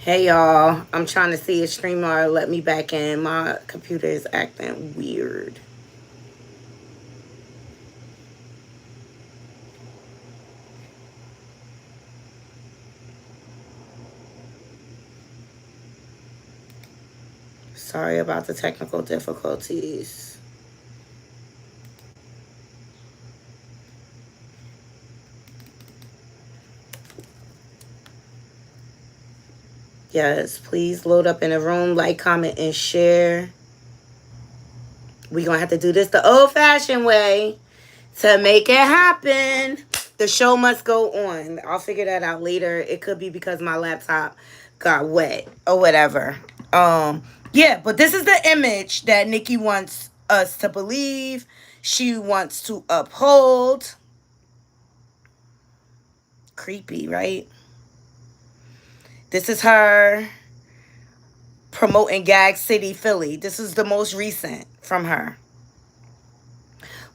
Hey y'all, I'm trying to see if StreamYard let me back in. My computer is acting weird. Sorry about the technical difficulties. Yes, please load up in the room, like, comment, and share. We're going to have to do this the old fashioned way to make it happen. The show must go on. I'll figure that out later. It could be because my laptop got wet or whatever. Yeah, but this is the image that Nicki wants us to believe. She wants to uphold. Creepy, right? This is her promoting Gag City, Philly. This is the most recent from her.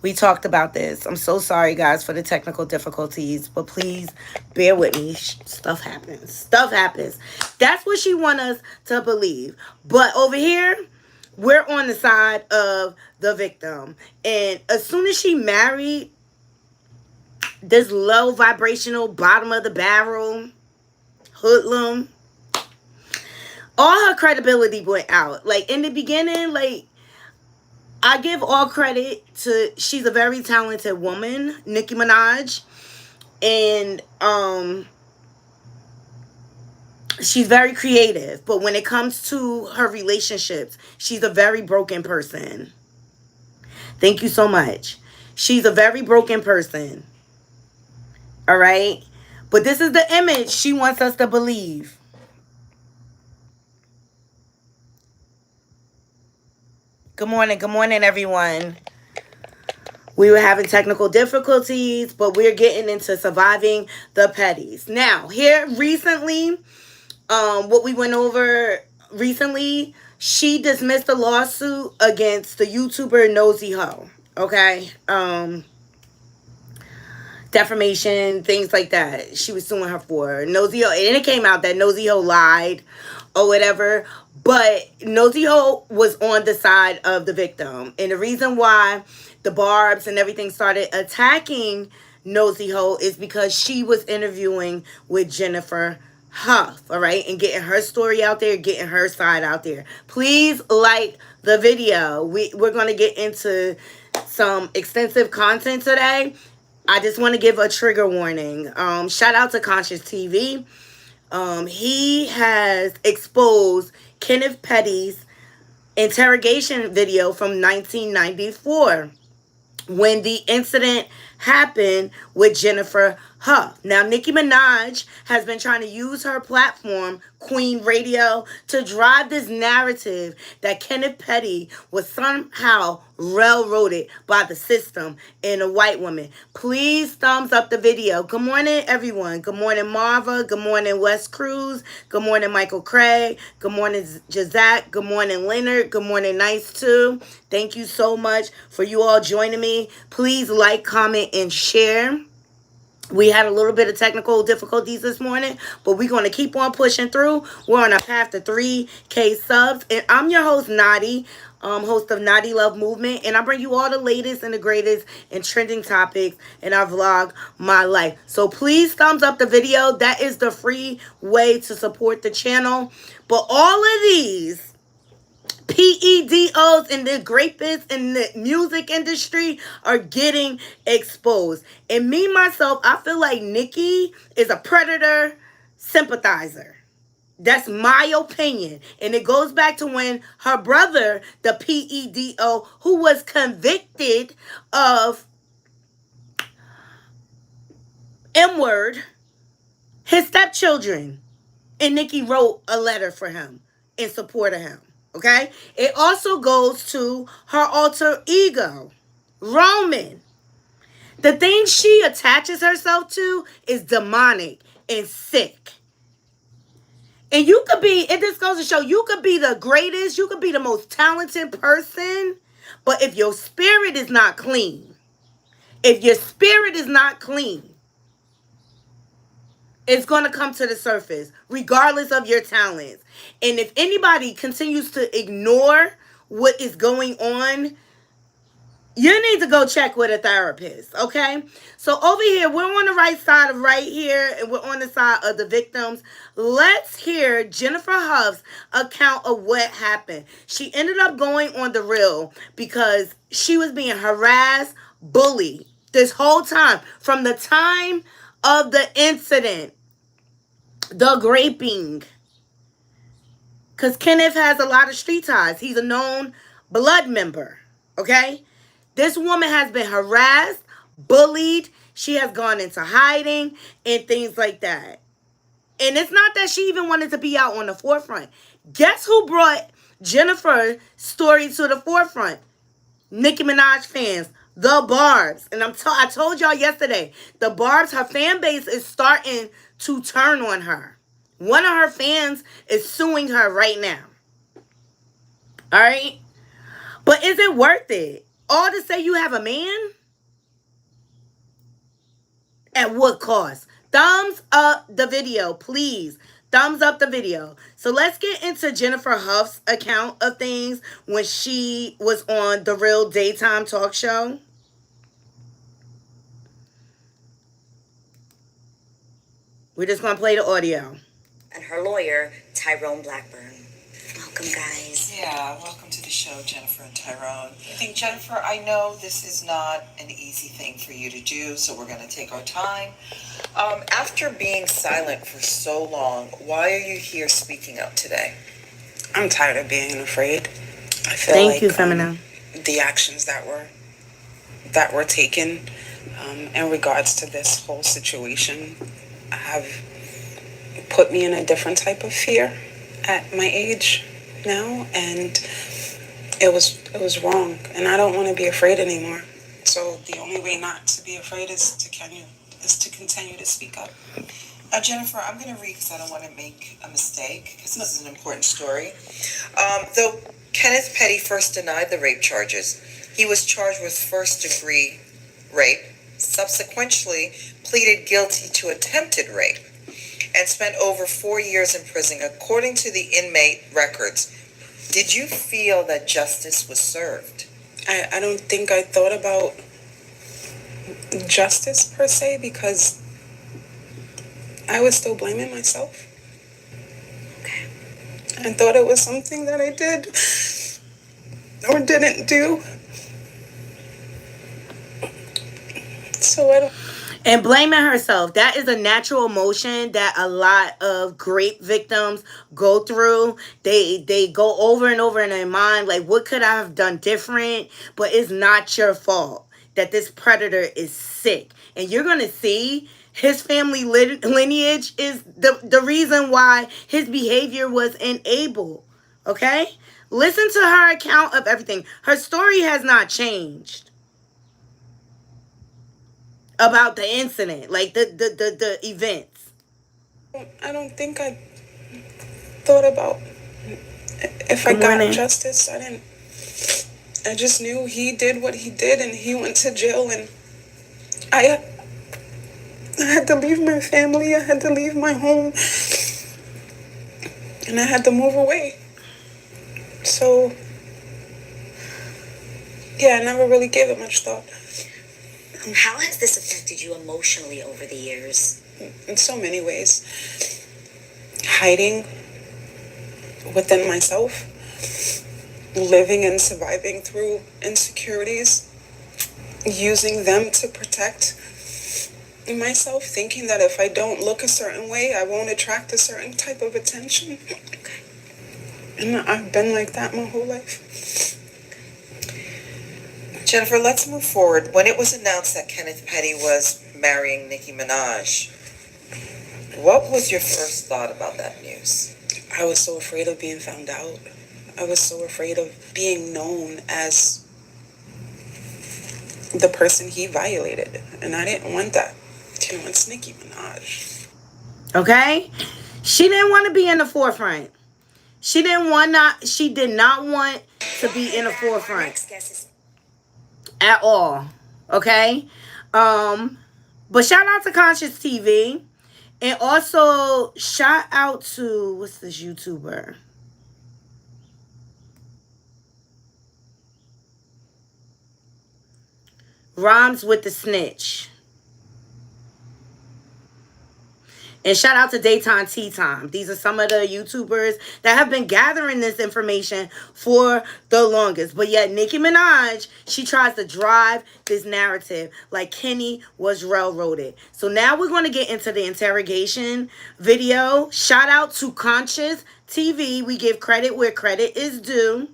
We talked about this. I'm so sorry, guys, for the technical difficulties, but please bear with me. Stuff happens. Stuff happens. That's what she wants us to believe. But over here, we're on the side of the victim. And as soon as she married this low vibrational, bottom of the barrel hoodlum, all her credibility went out. Like, in the beginning, like, I give all credit to, she's a very talented woman, Nicki Minaj, and she's very creative. But when it comes to her relationships, she's a very broken person. Thank you so much. She's a very broken person. All right? But this is the image she wants us to believe. Good morning, everyone. We were having technical difficulties, but we're getting into surviving the petties. Now, here recently, what we went over recently, she dismissed a lawsuit against the YouTuber Nosy Ho. Okay? Defamation, things like that. She was suing her for Nosy Ho, and it came out that Nosy Ho lied or whatever. But Nosy Ho was on the side of the victim, and the reason why the Barbs and everything started attacking Nosy Ho is because she was interviewing with Jennifer Huff, all right, and getting her story out there, getting her side out there. Please like the video. We're gonna get into some extensive content today. I just want to give a trigger warning. Shout out to Conscious TV. He has exposed Kenneth Petty's interrogation video from 1994 when the incident happened with Jennifer Huff. Now, Nicki Minaj has been trying to use her platform, Queen Radio, to drive this narrative that Kenneth Petty was somehow railroaded by the system and a white woman. Please thumbs up the video. Good morning, everyone. Good morning, Marva. Good morning, Wes Cruz. Good morning, Michael Craig. Good morning, Jazak. Good morning, Leonard. Good morning, Nice Too. Thank you so much for you all joining me. Please like, comment, and share. We had a little bit of technical difficulties this morning, but we're going to keep on pushing through. We're on a path to 3K subs. And I'm your host, Knotty, host of Knotty Love Movement. And I bring you all the latest and the greatest and trending topics. And I vlog my life. So please thumbs up the video. That is the free way to support the channel. But all of these PEDOs and the rapists in the music industry are getting exposed. And me, myself, I feel like Nicki is a predator sympathizer. That's my opinion. And it goes back to when her brother, the PEDO, who was convicted of M-word, his stepchildren. And Nicki wrote a letter for him in support of him. Okay? It also goes to her alter ego, Roman. The thing she attaches herself to is demonic and sick. And you could be, it just goes to show, you could be the greatest, you could be the most talented person, but if your spirit is not clean, if your spirit is not clean, It's going to come to the surface, regardless of your talents. And if anybody continues to ignore what is going on, you need to go check with a therapist, okay? So over here, we're on the right side of right here, and we're on the side of the victims. Let's hear Jennifer Huff's account of what happened. She ended up going on the Real because she was being harassed, bullied this whole time. From the time of the incident, the graping. Because Kenneth has a lot of street ties. He's a known blood member, okay? This woman has been harassed, bullied. She has gone into hiding and things like that. And it's not that she even wanted to be out on the forefront. Guess who brought Jennifer's story to the forefront? Nicki Minaj fans, the Barbs. And I told y'all yesterday, the Barbs, her fan base is starting to turn on her. One of her fans is suing her right now. All right? But is it worth it? All to say you have a man? At what cost? Thumbs up the video, please. Thumbs up the video. So let's get into Jennifer Huff's account of things when she was on the Real daytime talk show. We're just going to play the audio. And her lawyer, Tyrone Blackburn. Welcome, guys. Yeah, welcome to the show, Jennifer and Tyrone. I think, Jennifer, I know this is not an easy thing for you to do, so we're going to take our time. After being silent for so long, why are you here speaking out today? I'm tired of being afraid. I feel Thank you, Femina. The actions that were taken in regards to this whole situation have put me in a different type of fear at my age now, and it was wrong, and I don't want to be afraid anymore. So the only way not to be afraid is to continue to speak up. Jennifer, I'm going to read because I don't want to make a mistake, because this is an important story. Though Kenneth Petty first denied the rape charges, he was charged with first-degree rape, subsequently pleaded guilty to attempted rape, and spent over 4 years in prison, according to the inmate records. Did you feel that justice was served? I don't think I thought about justice per se, because I was still blaming myself. Okay. I thought it was something that I did or didn't do. So I don't... And blaming herself, that is a natural emotion that a lot of rape victims go through. They go over and over in their mind, like, what could I have done different? But it's not your fault that this predator is sick. And you're going to see his family lineage is the reason why his behavior was enabled. Okay? Listen to her account of everything. Her story has not changed about the incident, like the events. I don't think I thought about if I got justice. I just knew he did what he did, and he went to jail, and I had to leave my family, I had to leave my home, and I had to move away. So yeah, I never really gave it much thought. How has this affected you emotionally over the years? In so many ways. Hiding within myself, living and surviving through insecurities, using them to protect myself, thinking that if I don't look a certain way, I won't attract a certain type of attention. And I've been like that my whole life. Jennifer, let's move forward. When it was announced that Kenneth Petty was marrying Nicki Minaj, what was your first thought about that news? I was so afraid of being found out. I was so afraid of being known as the person he violated. And I didn't want that. It's Nicki Minaj. Okay? She didn't want to be in the forefront. She did not want to be in the forefront at all. Okay? But shout out to Conscious TV And also, shout out to, what's this YouTuber? Rhymes with the Snitch. And shout out to Daytime Tea Time. These are some of the YouTubers that have been gathering this information for the longest. But yet Nicki Minaj, she tries to drive this narrative like Kenny was railroaded. So now we're going to get into the interrogation video. Shout out to Conscious TV. We give credit where credit is due.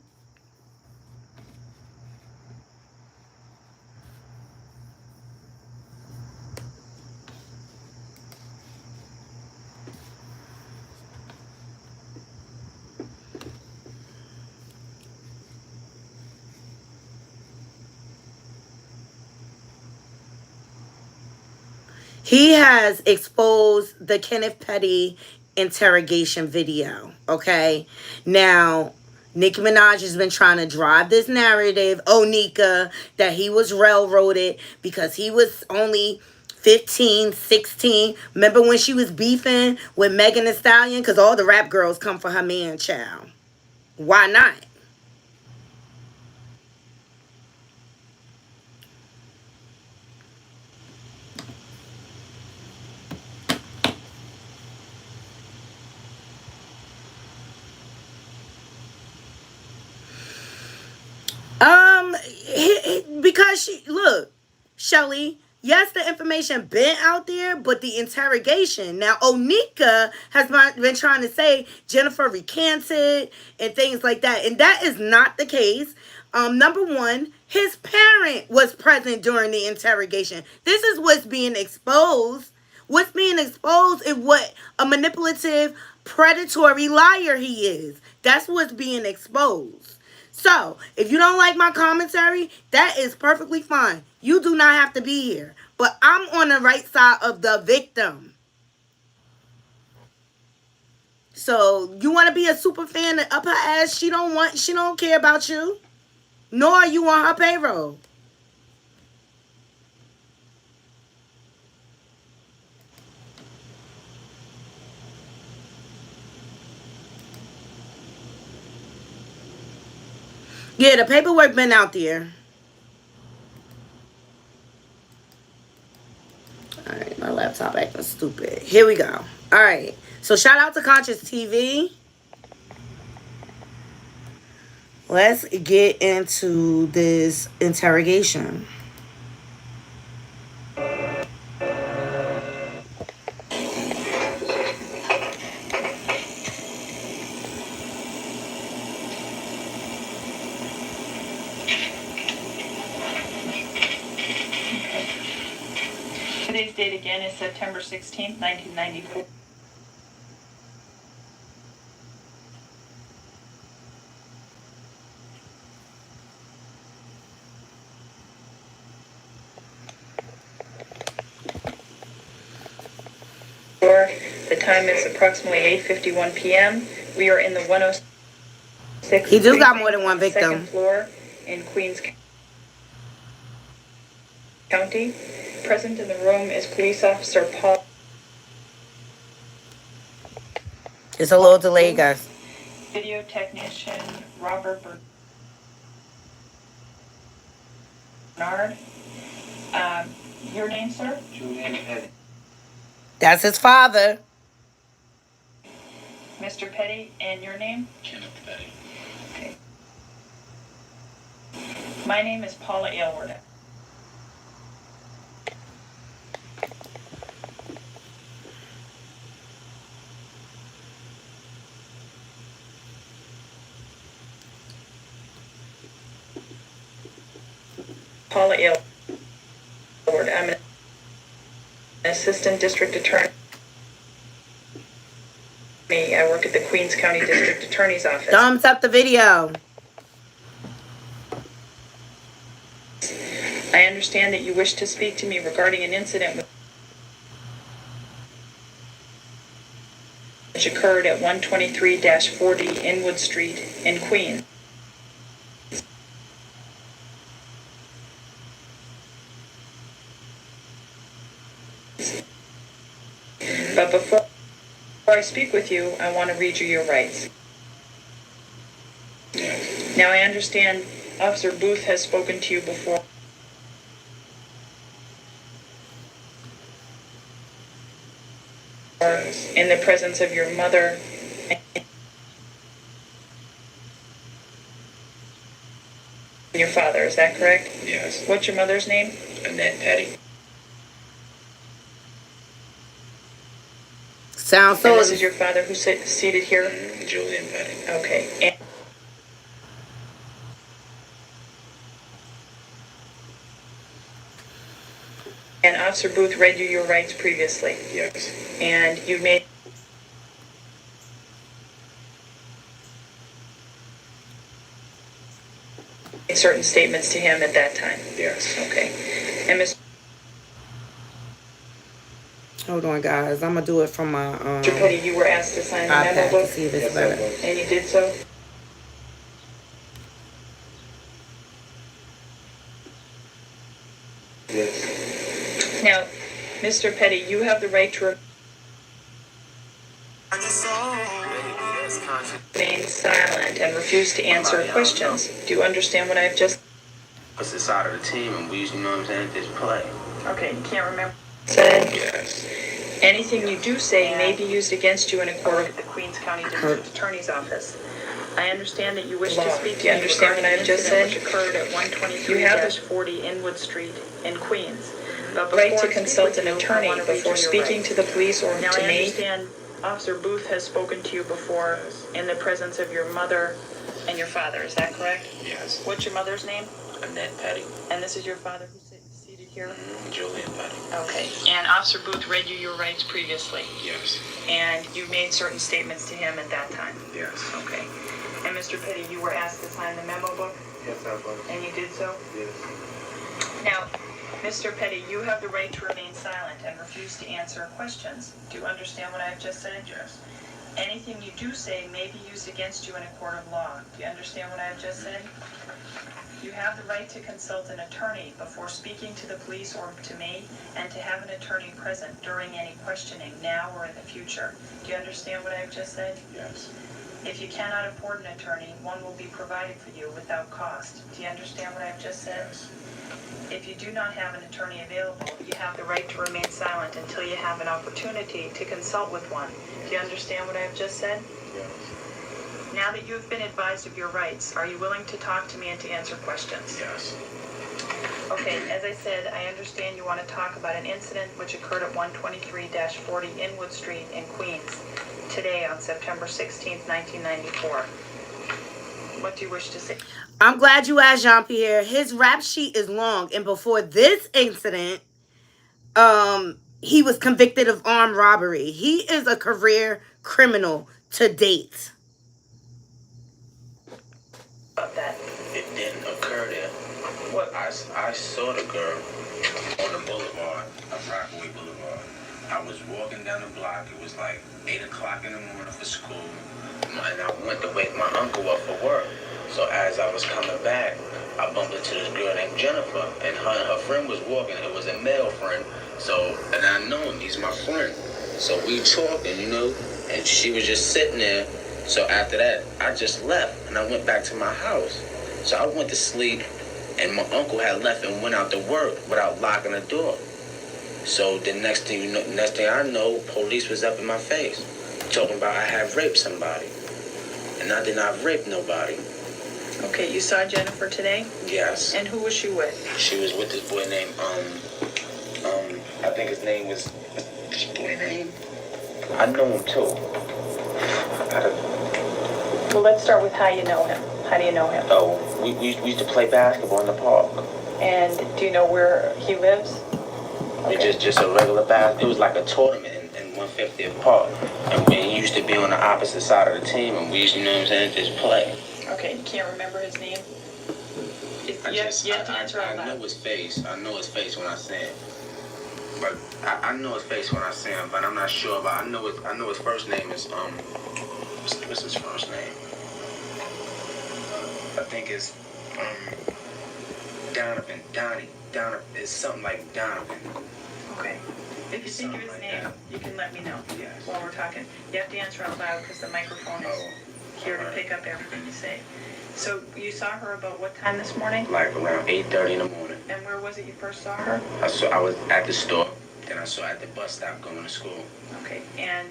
He has exposed the Kenneth Petty interrogation video. Okay. Now, Nicki Minaj has been trying to drive this narrative, Nika, that he was railroaded because he was only 15, 16. Remember when she was beefing with Megan Thee Stallion? Because all the rap girls come for her man, child. Why not? Because look, Shelly, yes, the information been out there, but the interrogation. Now, Onika has been trying to say Jennifer recanted and things like that, and that is not the case. Number one, his parent was present during the interrogation. This is what's being exposed. What's being exposed is what a manipulative, predatory liar he is. That's what's being exposed. So, if you don't like my commentary, that is perfectly fine. You do not have to be here. But I'm on the right side of the victim. So, you want to be a super fan and up her ass, she don't care about you. Nor are you on her payroll. Yeah, the paperwork been out there. Alright, my laptop acting stupid. Here we go. Alright. So shout out to Conscious TV. Let's get into this interrogation. Today's date again is September 16th, 1994. The time is approximately 8:51 p.m. We are in the 106. He do got more than one victim. Second floor in Queens County. Present in the room is police officer Paul. It's a little delayed, guys. Video technician Robert Bernard. Your name, sir? Julian Petty. That's his father. Mr. Petty, and your name? Kenneth Petty. Okay. My name is Paula Aylward. Paula Aylward. I'm an assistant district attorney. I work at the Queens County District Attorney's Office. Thumbs up the video. I understand that you wish to speak to me regarding an incident which occurred at 123-40 Inwood Street in Queens. But before I speak with you, I want to read you your rights. Yes. Now, I understand Officer Booth has spoken to you before. Yes. In the presence of your mother and your father, is that correct? Yes. What's your mother's name? Annette Petty. Sounds And so. this is your father who's seated here? Julian Petty. Okay. And Officer Booth read you your rights previously. Yes. And you made certain statements to him at that time. Yes. Okay. And Mr. Hold on, guys. I'm gonna do it from my Petty, you were asked to sign the memo iPad to book, see if it's Yes, I better. was. and you did so? Yes. Now, Mr. Petty, you have the right to remain silent and refuse to answer questions. Do you understand what I've just It's the side of the team, and we, you know what I'm saying, just play. Okay, you can't remember said? Yes. Anything you do say may be used against you in a court of the Queens County District Attorney's Office. I understand that you wish to speak. Do you understand what I've just said? Which occurred at 123-40 Inwood Street in Queens. But right to consult an attorney before speaking to the police or to me. I understand Officer Booth has spoken to you before in the presence of your mother and your father. Is that correct? Yes. What's your mother's name? Annette Petty. And this is your father who's seated here? Julian Petty. Okay. And Officer Booth read you your rights previously. Yes. And you made certain statements to him at that time. Yes. Okay. And Mr. Petty, you were asked to sign the memo book, Yes, I was. and you did so? Yes. Now, Mr. Petty, you have the right to remain silent and refuse to answer questions. Do you understand what I've just said? Yes. Anything you do say may be used against you in a court of law. Do you understand what I've just said? You have the right to consult an attorney before speaking to the police or to me, and to have an attorney present during any questioning, now or in the future. Do you understand what I've just said? Yes. If you cannot afford an attorney, one will be provided for you without cost. Do you understand what I've just said? Yes. If you do not have an attorney available, you have the right to remain silent until you have an opportunity to consult with one. Do you understand what I've just said? Yes. Now that you have been advised of your rights, are you willing to talk to me and to answer questions? Yes. Okay, as I said, I understand you want to talk about an incident which occurred at 123-40 Inwood Street in Queens today on September 16th, 1994. What do you wish to say? I'm glad you asked Jean-Pierre. His rap sheet is long, and before this incident, he was convicted of armed robbery. He is a career criminal to date. About that. It didn't occur there. What? I saw the girl on the boulevard, of Rockaway Boulevard. I was walking down the block. It was like 8 o'clock in the morning for school. And I went to wake my uncle up for work. So as I was coming back, I bumped into this girl named Jennifer. And her friend was walking. It was a male friend. So, and I know him. He's my friend. So we talking, you know. And she was just sitting there. So after that, I just left. And I went back to my house. So I went to sleep. And my uncle had left and went out to work without locking the door. So the next thing I know, police was up in my face, talking about I had raped somebody, and I did not rape nobody. Okay, you saw Jennifer today? Yes. And who was she with? She was with this boy named I think his name was. What's his boy name? I know him too. Well, let's start with how you know him. How do you know him? Oh, we used to play basketball in the park. And do you know where he lives? It just a regular basketball. It was like a tournament in 150th Park, and we used to be on the opposite side of the team, and we used to, you know what I'm saying, just play. Okay, you can't remember his name? You have to answer out I know loud. his face. I know his face when I see him. But I know his face when I see him, but I'm not sure about. I know his first name is what's his first name? I think it's Donovan. Donnie. Donovan. It's something like Donovan. Okay. If you think of his name, you can let me know Yes. while we're talking. You have to answer out loud because the microphone is here to pick up everything you say. So you saw her about what time this morning? Like around 8:30 in the morning. And where was it you first saw her? I was at the store, then I saw her at the bus stop going to school. Okay, and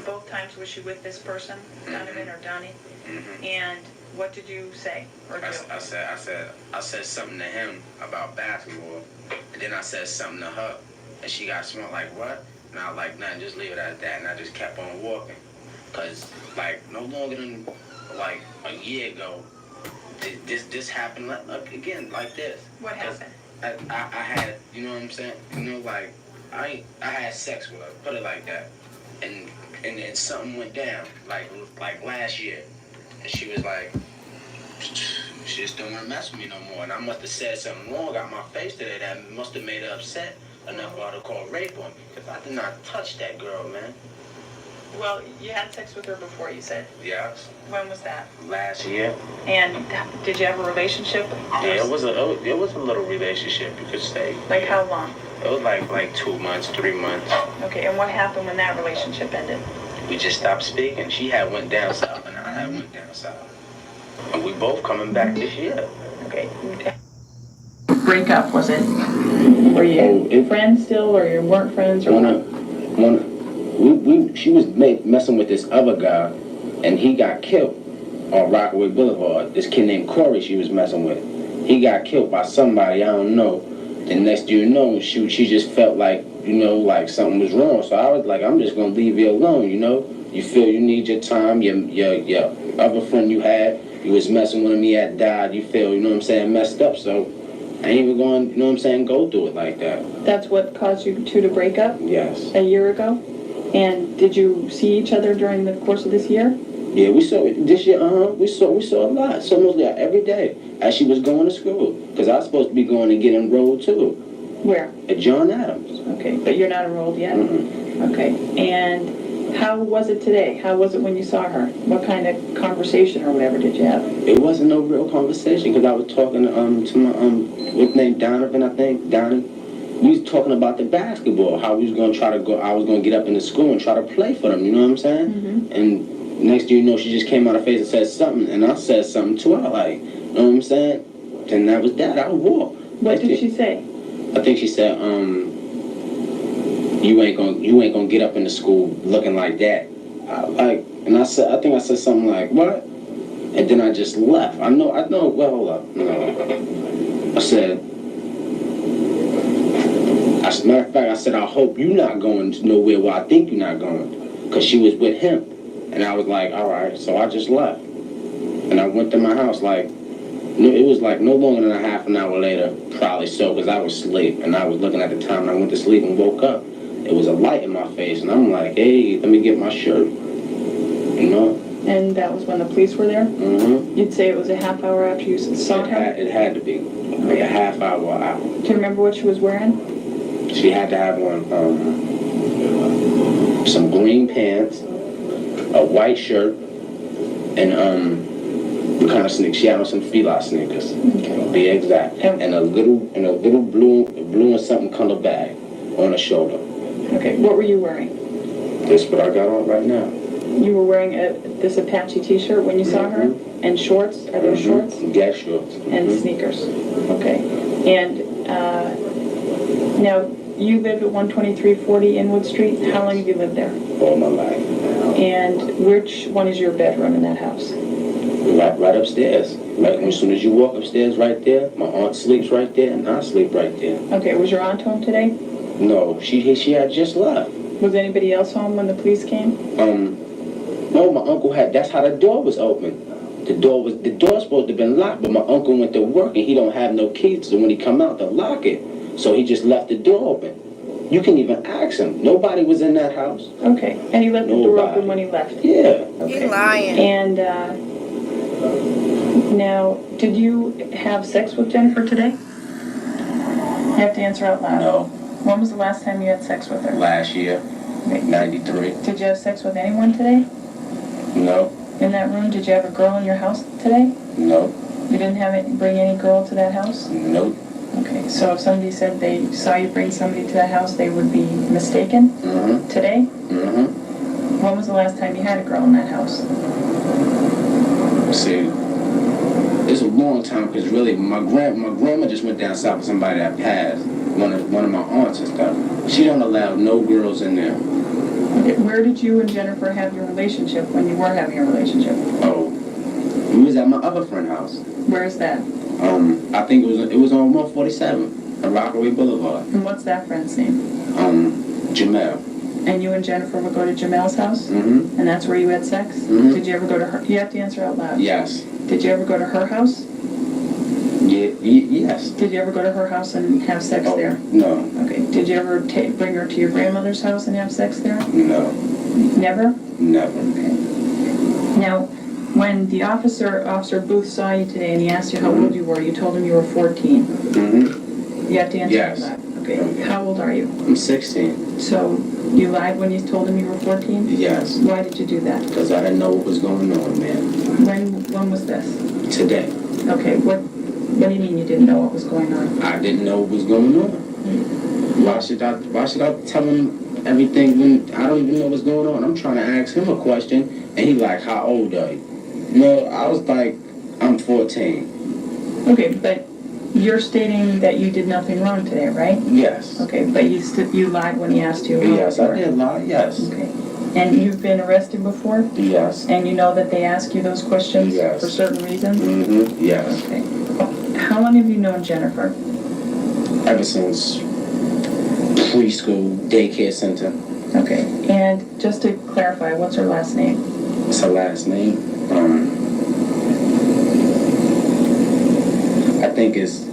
both times was she with this person, Donovan or Donnie? Mm-hmm. And what did you say or do? I said something to him about basketball, and then I said something to her, and she got smart like, what? And I was like, nah, just leave it at that, and I just kept on walking. Cause like no longer than like a year ago, this happened like again like this. What happened? I had, you know what I'm saying? You know, like I had sex with her, put it like that, and something went down like last year, and she was like, she just don't want to mess with me no more, and I must have said something wrong, got my face today that must have made her upset enough for her to call rape on me, because I did not touch that girl, man. Well, you had sex with her before, you said. Yes. When was that? Last year. And did you have a relationship? Yeah, it was a little relationship, you could say. Like how long? It was like 2 months, 3 months. Okay, and what happened when that relationship ended? We just stopped speaking. She had went down south, and I had went down south. And we both coming back this year. Okay. Breakup, was it? Were you friends still, or you weren't friends, or what? She was messing with this other guy, and he got killed on Rockaway Boulevard. This kid named Corey she was messing with. He got killed by somebody, I don't know. And next thing you know, she just felt like, you know, like something was wrong. So I was like, I'm just gonna leave you alone, you know? You feel you need your time, your other friend you had, you was messing with him, he had died, you feel, you know what I'm saying, messed up, so I ain't even going, you know what I'm saying, go through it like that. That's what caused you two to break up? Yes. A year ago? And did you see each other during the course of this year? Yeah, we saw it this year, we saw a lot, so mostly every day, as she was going to school, because I was supposed to be going and get enrolled too. Where? At John Adams. Okay, but you're not enrolled yet? Mm-hmm. Okay, and how was it today? How was it when you saw her? What kind of conversation or whatever did you have? It wasn't no real conversation, because I was talking to my, what's name, Donovan, I think, Donnie. We was talking about the basketball, how we was going to try to go, I was going to get up in the school and try to play for them, you know what I'm saying? Mm-hmm. And next thing you know, she just came out of face and said something, and I said something to her, like, you know what I'm saying? And that was that, I walked. What did she say? I think she said, you ain't gonna get up in the school looking like that. And I think I said something like, what? And then I just left. I know, well, hold up. No. I said, as a matter of fact, I said, I hope you're not going nowhere where I think you're not going. Because she was with him. And I was like, all right. So I just left. And I went to my house like, it was like no longer than a half an hour later, probably so, because I was asleep. And I was looking at the time, and I went to sleep and woke up. It was a light in my face. And I'm like, hey, let me get my shirt. You know? And that was when the police were there? Mm-hmm. You'd say it was a half hour after you saw her? It had to be. Like a half hour out. Do you remember what she was wearing? She had to have on some green pants, a white shirt, and what kind of sneakers? She had on some Fila sneakers. Okay. To be exact. And a little blue and something color bag on her shoulder. Okay. What were you wearing? This what I got on right now. You were wearing this Apache t-shirt when you saw her? And shorts? Are those shorts? Yeah, shorts. And sneakers. Okay. And now, you live at 12340 Inwood Street. How long have you lived there? All my life. And which one is your bedroom in that house? Right upstairs. Right, as soon as you walk upstairs, right there. My aunt sleeps right there, and I sleep right there. Okay, was your aunt home today? No, she had just left. Was anybody else home when the police came? No, my uncle had. That's how the door was open. The door supposed to have been locked, but my uncle went to work and he don't have no keys. So when he come out to lock it, so he just left the door open. You can even ask him. Nobody was in that house. Okay, and he left the door open when he left. Yeah. Okay. He's lying. And now, did you have sex with Jennifer today? You have to answer out loud. No. When was the last time you had sex with her? Last year, 93. Did you have sex with anyone today? No. In that room, did you have a girl in your house today? No. You didn't bring any girl to that house? Nope. Okay, so if somebody said they saw you bring somebody to the house, they would be mistaken? Mm-hmm. Today? Mm-hmm. When was the last time you had a girl in that house? See, it's a long time because really my grandma just went down south with somebody that passed. One of my aunts and stuff. She don't allow no girls in there. Okay, where did you and Jennifer have your relationship when you were having a relationship? Oh, we was at my other friend's house. Where is that? I think it was on 147 on Rockaway Boulevard. And what's that friend's name? Jamel. And you and Jennifer would go to Jamel's house? Mm-hmm. And that's where you had sex? Mm-hmm. Did you ever go to her? You have to answer out loud. Yes. Did you ever go to her house? Yes. Did you ever go to her house and have sex there? No. Okay. Did you ever bring her to your grandmother's house and have sex there? No. Never? Never. Okay. Now, when the Officer Booth saw you today and he asked you how old you were, you told him you were 14. Mm-hmm. You have to answer Yes. that. Okay. How old are you? I'm 16. So, you lied when you told him you were 14? Yes. Why did you do that? Because I didn't know what was going on, man. When was this? Today. Okay, what do you mean you didn't know what was going on? I didn't know what was going on. Why should I tell him everything when I don't even know what's going on? I'm trying to ask him a question, and he like, how old are you? No, I was like, I'm 14. Okay, but you're stating that you did nothing wrong today, right? Yes. Okay, but you lied when he asked you. Yes, I did lie, yes. Okay. And you've been arrested before? Yes. And you know that they ask you those questions Yes. for certain reasons? Mm-hmm, yes. Okay. How long have you known Jennifer? Ever since preschool, daycare center. Okay, and just to clarify, what's her last name? What's her last name? I think it's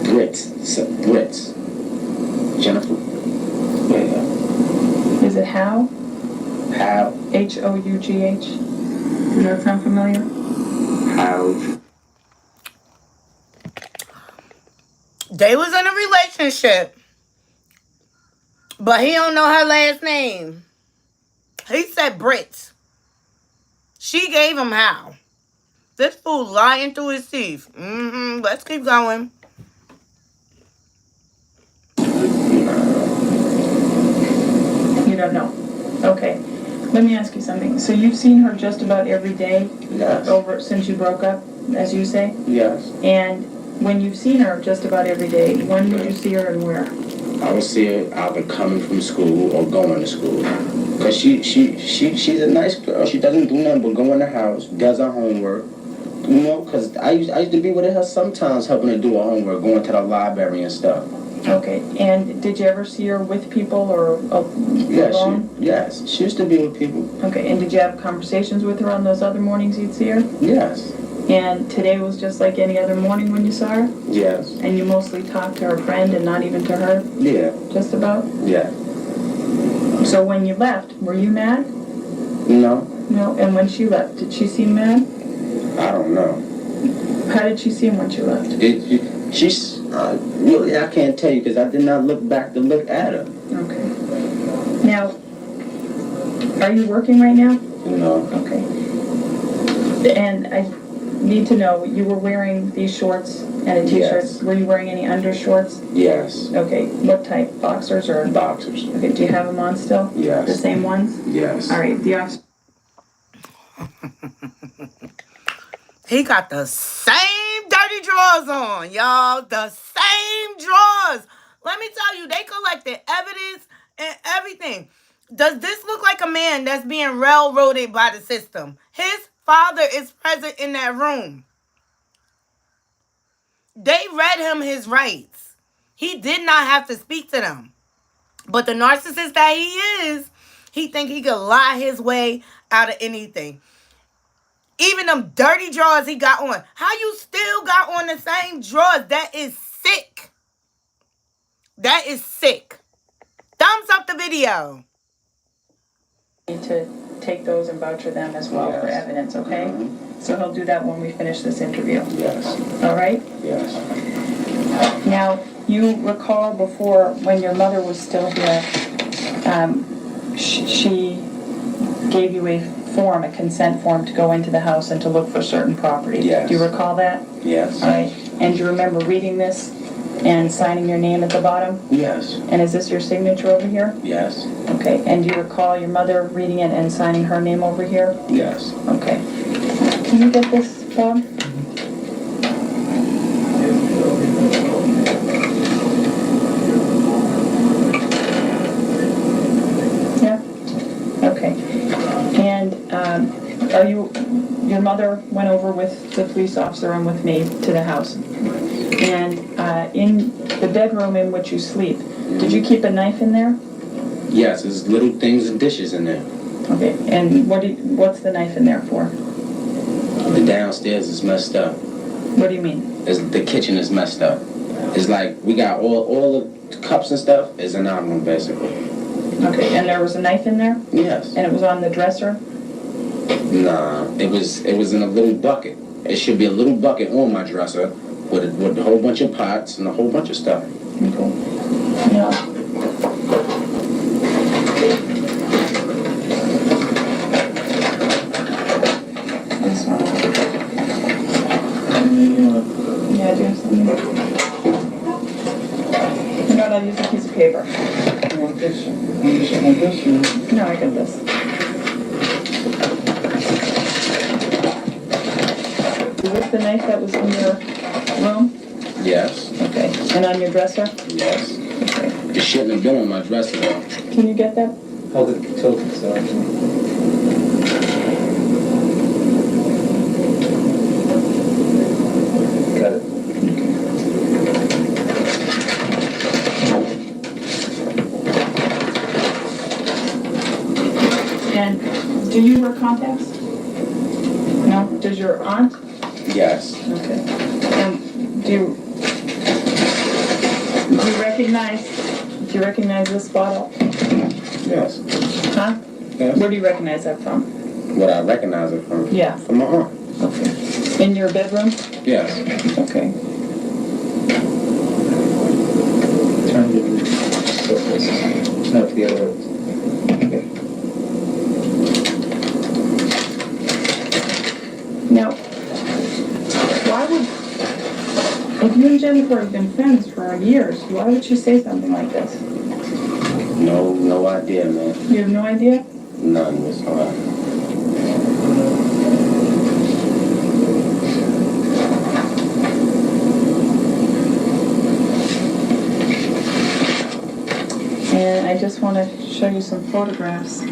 Brits. Jennifer. Yeah. Is it How? How? Hough? Does that sound familiar? How? They was in a relationship, but he don't know her last name. He said Brits. She gave him How. This fool lying through his teeth. Let's keep going. You don't know. Okay. Let me ask you something. So you've seen her just about every day Yes. over since you broke up, as you say? Yes. And when you've seen her just about every day, when did you see her and where? I would see her either coming from school or going to school. Because she's a nice girl. She doesn't do nothing but go in the house, does her homework. You know, because I used to be with her sometimes helping her do her homework, going to the library and stuff. Okay. And did you ever see her with people or alone? Yes, she used to be with people. Okay. And did you have conversations with her on those other mornings you'd see her? Yes. And today was just like any other morning when you saw her? Yes. And you mostly talked to her friend and not even to her? Yeah. Just about? Yeah. So when you left, were you mad? No. No. And when she left, did she seem mad? I don't know. How did she seem when she left? She's really, I can't tell you because I did not look back to look at her. Okay. Now, are you working right now? No. Okay. And I need to know, you were wearing these shorts and a t-shirt. Yes. Were you wearing any undershorts? Yes. Okay. What type? Boxers or? Boxers. Okay. Do you have them on still? Yes. The same ones? Yes. All right. The officer. He got the same dirty drawers on, y'all. The same drawers. Let me tell you, they collected evidence and everything. Does this look like a man that's being railroaded by the system? His father is present in that room. They read him his rights. He did not have to speak to them. But the narcissist that he is, he think he could lie his way out of anything. Even them dirty drawers he got on. How you still got on the same drawers? That is sick. That is sick. Thumbs up the video. Need to take those and voucher them as well for evidence, okay? Mm-hmm. So he'll do that when we finish this interview. Yes. All right? Yes. Now, you recall before when your mother was still here, she gave you a consent form to go into the house and to look for certain properties. Yes. Do you recall that? Yes. All right. And do you remember reading this? and signing your name at the bottom? Yes. And is this your signature over here? Yes. Okay, and do you recall your mother reading it and signing her name over here? Yes. Okay. Can you get this, Bob? Yeah? Okay. And your mother went over with the police officer and with me to the house. And in the bedroom in which you sleep, did you keep a knife in there? Yes, there's little things and dishes in there. Okay, and what's the knife in there for? The downstairs is messed up. What do you mean? The kitchen is messed up. It's like we got all the cups and stuff is in our room basically. Okay, and there was a knife in there? Yes. And it was on the dresser? Nah, it was in a little bucket. It should be a little bucket on my dresser with a whole bunch of pots and a whole bunch of stuff. Okay. Yeah. This one. Yeah, do something. You know what, I'll use a piece of paper. You want this? You want this? No, I got this. Is this the knife that was in your room? Yes. Okay. And on your dresser? Yes. Okay. It shouldn't have been on my dresser though. Can you get that? Hold it, tilt it, so I can... Got it. And do you wear contacts? No? Does your aunt? Yes. Okay. And do you recognize this bottle? Yes. Huh? Yes. Where do you recognize that from? What I recognize it from? Yeah. From my aunt. Okay. In your bedroom? Yes. Okay. Turn it so this. No, to the other way. Okay. Now, why would, if you and Jennifer have been friends for years, why would she say something like this? No idea, man. You have no idea? None whatsoever. And I just want to show you some photographs.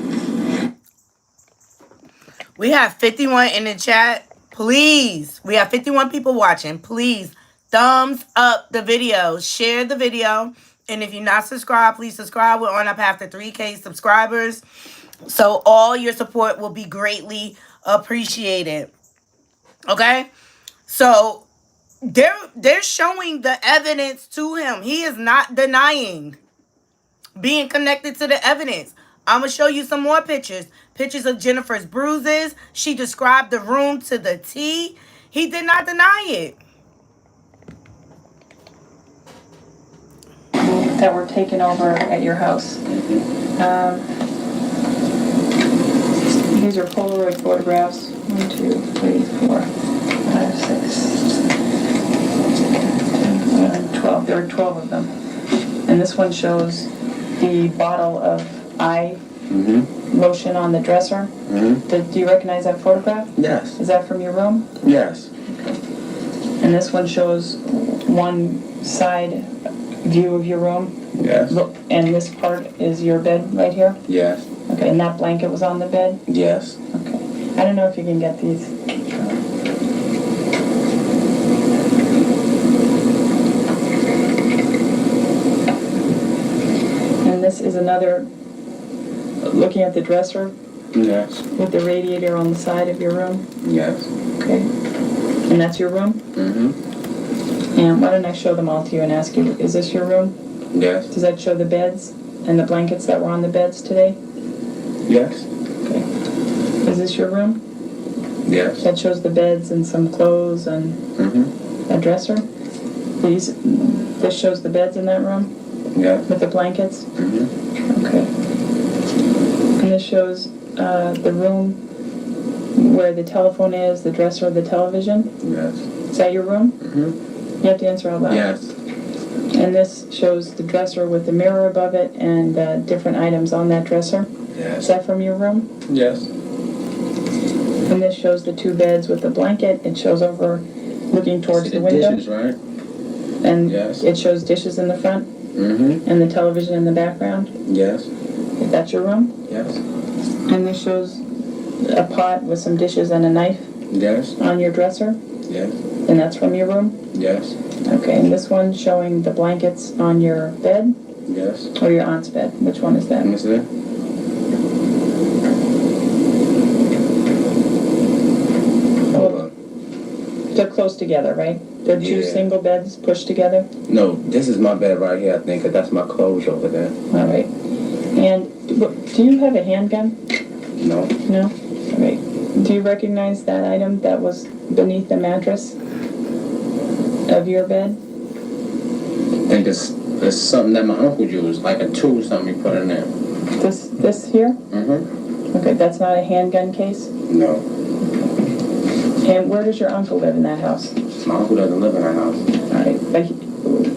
We have 51 in the chat. Please, we have 51 people watching. Please, thumbs up the video. Share the video. And if you're not subscribed, please subscribe. We're on up after 3K subscribers. So all your support will be greatly appreciated. Okay? So they're showing the evidence to him. He is not denying being connected to the evidence. I'm going to show you some more pictures. Pictures of Jennifer's bruises. She described the room to the T. He did not deny it. That were taken over at your house. These are Polaroid photographs. 1, 2, 3, 4, 5, 6, 10, 12. There are 12 of them. And this one shows the bottle of eye lotion on the dresser. Do you recognize that photograph? Yes. Is that from your room? Yes. Okay. And this one shows one side view of your room. Yes. Look, and this part is your bed right here? Yes. Okay, and that blanket was on the bed? Yes. Okay. I don't know if you can get these. And this is another, looking at the dresser Yes. with the radiator on the side of your room? Yes. Okay. And that's your room? And why don't I show them all to you and ask you, is this your room? Yes. Does that show the beds and the blankets that were on the beds today? Yes. Okay. Is this your room? Yes. That shows the beds and some clothes and a dresser? This shows the beds in that room? Yes. With the blankets? Okay. And this shows the room where the telephone is, the dresser, the television? Yes. Is that your room? You have to answer all that. Yes. And this shows the dresser with the mirror above it and different items on that dresser. Yes. Is that from your room? Yes. And this shows the 2 beds with the blanket. It shows over looking towards the window. Dishes, right? And yes. It shows dishes in the front. Mm-hmm. And the television in the background. Yes. Is that your room? Yes. And this shows a pot with some dishes and a knife. Yes. On your dresser. Yes. And that's from your room? Yes. Okay, and this one showing the blankets on your bed? Yes. Or your aunt's bed? Which one is that? Let me see. Hold on. They're close together, right? They're 2 Yeah. single beds pushed together? No, this is my bed right here, I think, 'cause that's my clothes over there. All right. And do you have a handgun? No. No? All right. Do you recognize that item that was beneath the mattress of your bed? I think it's something that my uncle used, like a tool, something he put in there. This here? Mm-hmm. Okay, that's not a handgun case? No. And where does your uncle live in that house? My uncle doesn't live in that house. All right.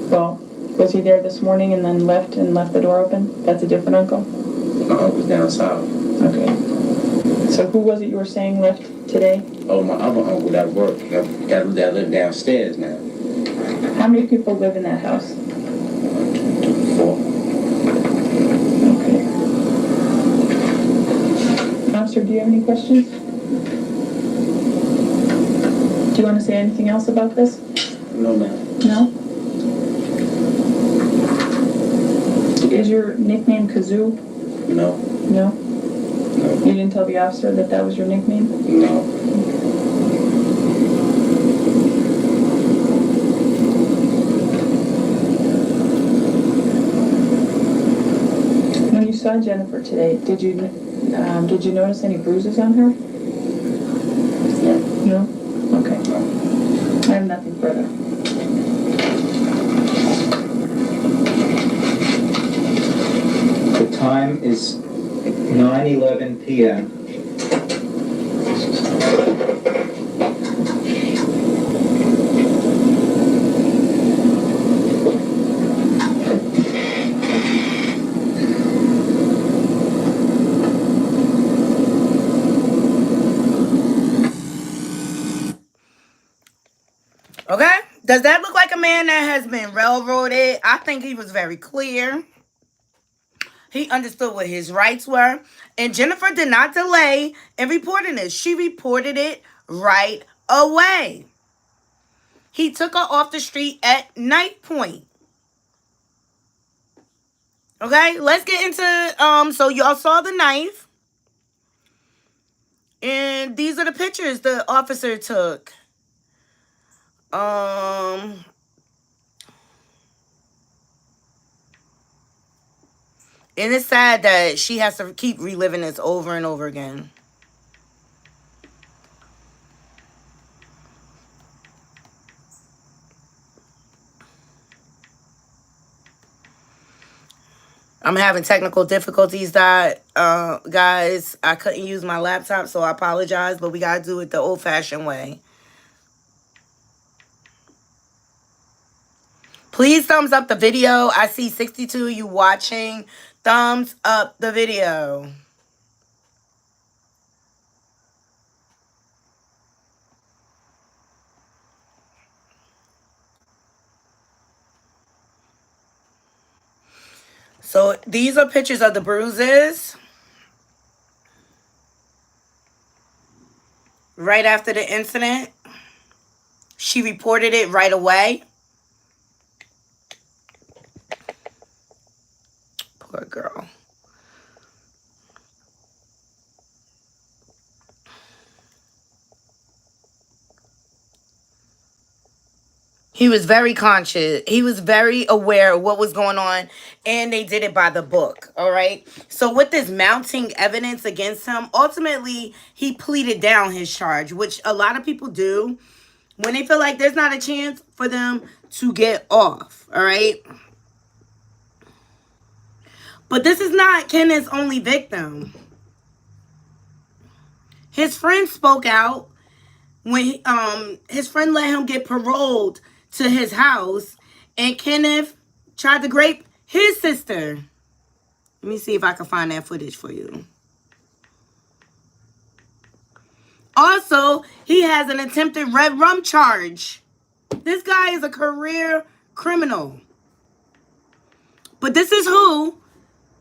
Well, was he there this morning and then left the door open? That's a different uncle? My uncle's down south. Okay. So who was it you were saying left today? Oh, my other uncle that worked, that lived downstairs now. How many people live in that house? 4. Okay. Officer, do you have any questions? Do you want to say anything else about this? No, ma'am. No? Is your nickname Kazoo? No. No? No. You didn't tell the officer that was your nickname? No. When you saw Jennifer today, did you notice any bruises on her? No. No? Okay. I have nothing further. The time is 9:11 p.m. Okay? Does that look like a man that has been railroaded? I think he was very clear. He understood what his rights were. And Jennifer did not delay in reporting this. She reported it right away. He took her off the street at night point. Okay, let's get into, so y'all saw the knife. And these are the pictures the officer took. And it's sad that she has to keep reliving this over and over again. I'm having technical difficulties, guys. I couldn't use my laptop, so I apologize, but we got to do it the old-fashioned way. Please thumbs up the video. I see 62 of you watching. Thumbs up the video. So these are pictures of the bruises. Right after the incident. She reported it right away. Poor girl. He was very conscious. He was very aware of what was going on, and they did it by the book, all right? So with this mounting evidence against him, ultimately, he pleaded down his charge, which a lot of people do when they feel like there's not a chance for them to get off, all right? But this is not Kenneth's only victim. His friend spoke out when his friend let him get paroled to his house, and Kenneth tried to grape his sister. Let me see if I can find that footage for you. Also, he has an attempted red rum charge. This guy is a career criminal. But this is who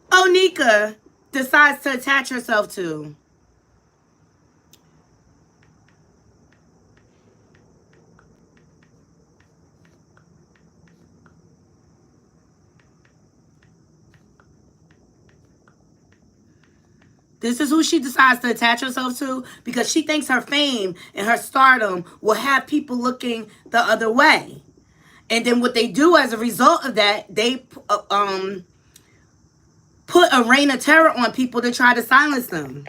Onika decides to attach herself to. This is who she decides to attach herself to because she thinks her fame and her stardom will have people looking the other way. And then what they do as a result of that, they put a reign of terror on people to try to silence them.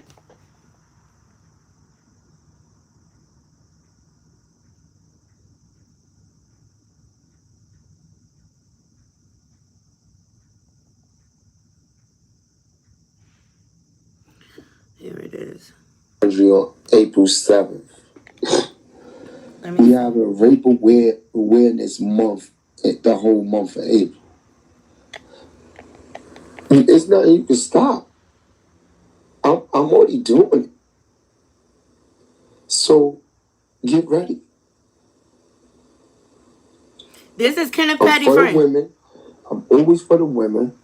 Here it is. On April 7th. We have a rape awareness month, the whole month of April. It's nothing you can stop. I'm already doing it. So get ready. This is Kenneth I'm Petty for friend. the women. I'm always for the women.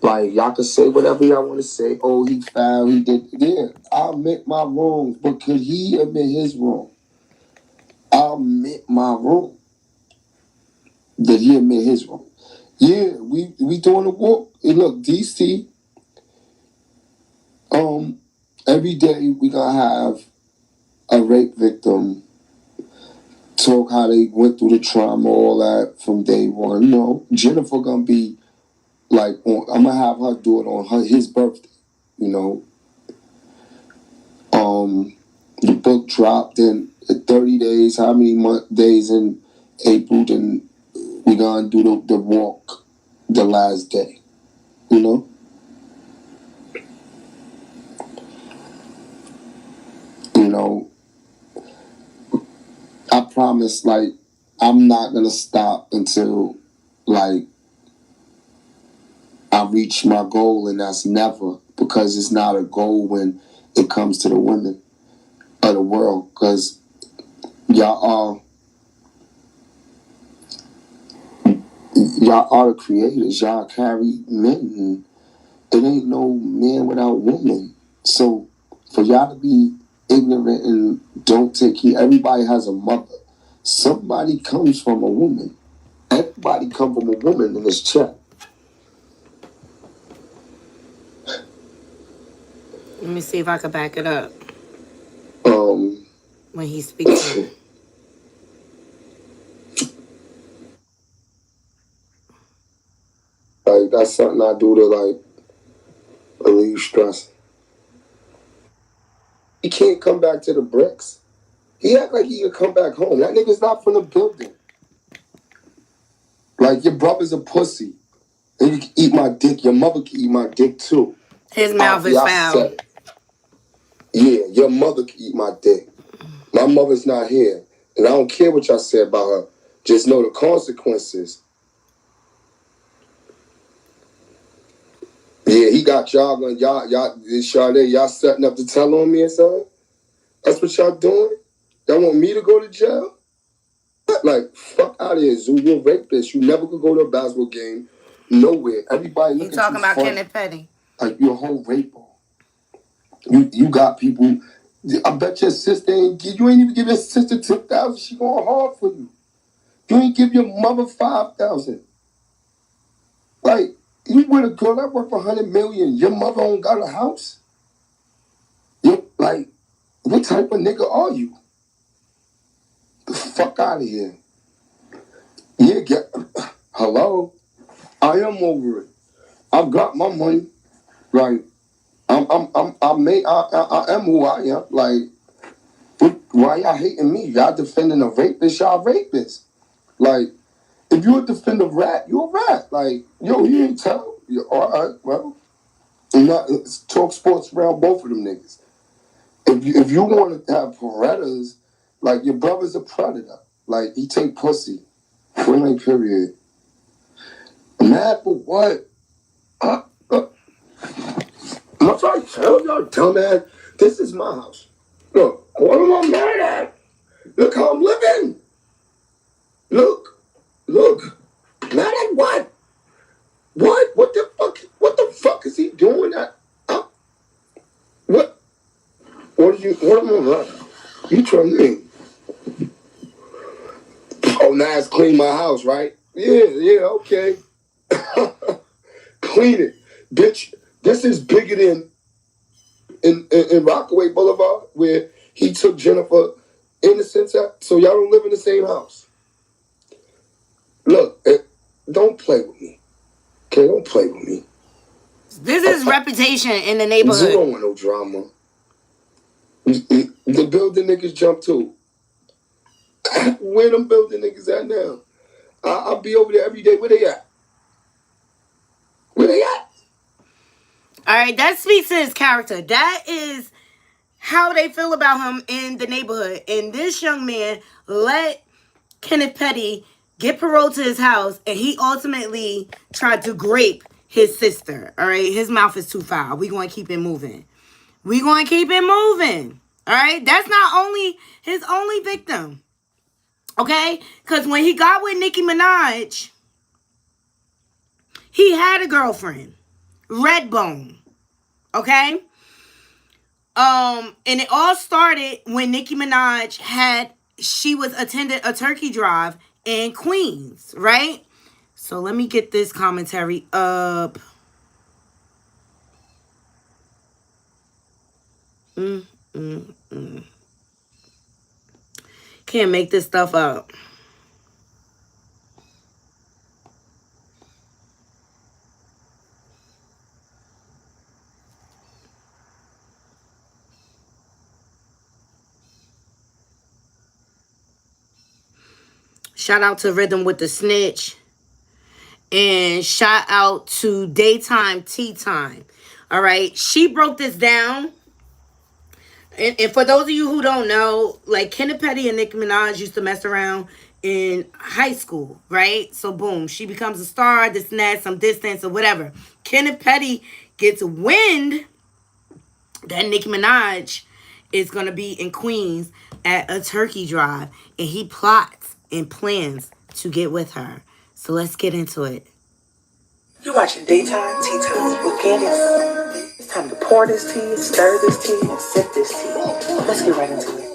Like, y'all can say whatever y'all want to say. Oh, he foul, he did. Yeah, I admit my wrongs, but could he admit his wrong? I admit my wrong. Did he admit his wrong? Yeah, we doing the walk. And look, DC, every day we gonna have a rape victim talk how they went through the trauma, all that from day one. You know, Jennifer gonna be like, I'm gonna have her do it on his birthday. You know, the book dropped in 30 days. How many days in April? Then we gonna do the walk the last day. You know. You know, I promise, like, I'm not gonna stop until, like, I reach my goal, and that's never, because it's not a goal when it comes to the women of the world, because y'all are the creators. Y'all carry men, and it ain't no man without woman. So for y'all to be ignorant and don't take heed, everybody has a mother. Somebody comes from a woman. Everybody come from a woman in this chat. Let me see if I can back it up. When he speaks. Like, that's something I do to, like, relieve stress. He can't come back to the bricks. He act like he could come back home. That nigga's not from the building. Like, your brother's a pussy. And you can eat my dick. Your mother can eat my dick, too. His mouth is foul. Yeah, your mother can eat my dick. My mother's not here. And I don't care what y'all say about her. Just know the consequences. Yeah, he got y'all going, y'all setting up to tell on me or something? That's what y'all doing? Y'all want me to go to jail? Like, fuck out of here, Zoo. You're a rapist. You never could go to a basketball game. Nowhere. Everybody look at you. You talking about funny. Kenneth Petty. Like, you're a whole raper. You got people. I bet your sister you ain't even give your sister $10,000. She going hard for you. You ain't give your mother $5,000. Like, you with a girl that worth $100 million. Your mother don't got a house. You like, what type of nigga are you? The fuck out of here. Yeah, hello. I am over it. I've got my money. Like, I am who I am. Like, why y'all hating me? Y'all defending a rapist, y'all rapists. Like, if you a defend a rat, you a rat. Like, yo, you ain't tell. All right, well, talk sports around both of them niggas. If you want to have predators, like, your brother's a predator. Like, he take pussy. Point blank period. Mad for what? I'm trying to tell y'all, dumbass, this is my house. Look, what am I mad at? Look how I'm living. Look. Mad at what? What the fuck is he doing? What am I mad at? You trying me? Oh, now it's clean my house, right? Yeah, okay. Clean it. Bitch, this is bigger than in Rockaway Boulevard, where he took Jennifer Innocence out, so y'all don't live in the same house. Look, don't play with me. Okay, don't play with me. This is reputation in the You neighborhood. don't want no drama. The building niggas jump too. Where them building niggas at now? I'll be over there every day. Where they at? All right, that speaks to his character. That is how they feel about him in the neighborhood. And this young man let Kenneth Petty get parole to his house, and he ultimately tried to grape his sister. All right, his mouth is too foul. We're going to keep it moving. All right, that's not only his only victim. Okay, because when he got with Nicki Minaj, he had a girlfriend, Redbone. Okay, and it all started when Nicki Minaj she was attending a turkey drive in Queens, right? So let me get this commentary up. Can't make this stuff up. Shout out to Rhythm with the Snitch. And shout out to Daytime Tea Time. All right. She broke this down. And for those of you who don't know, like Kenneth Petty and Nicki Minaj used to mess around in high school, right? So boom, she becomes a star, this and that, some distance or whatever. Kenneth Petty gets wind that Nicki Minaj is going to be in Queens at a turkey drive. And he plots and plans to get with her. So let's get into it. You're watching Daytime Tea Time with Kenneth. It's time to pour this tea, stir this tea, and sip this tea. Let's get right into it.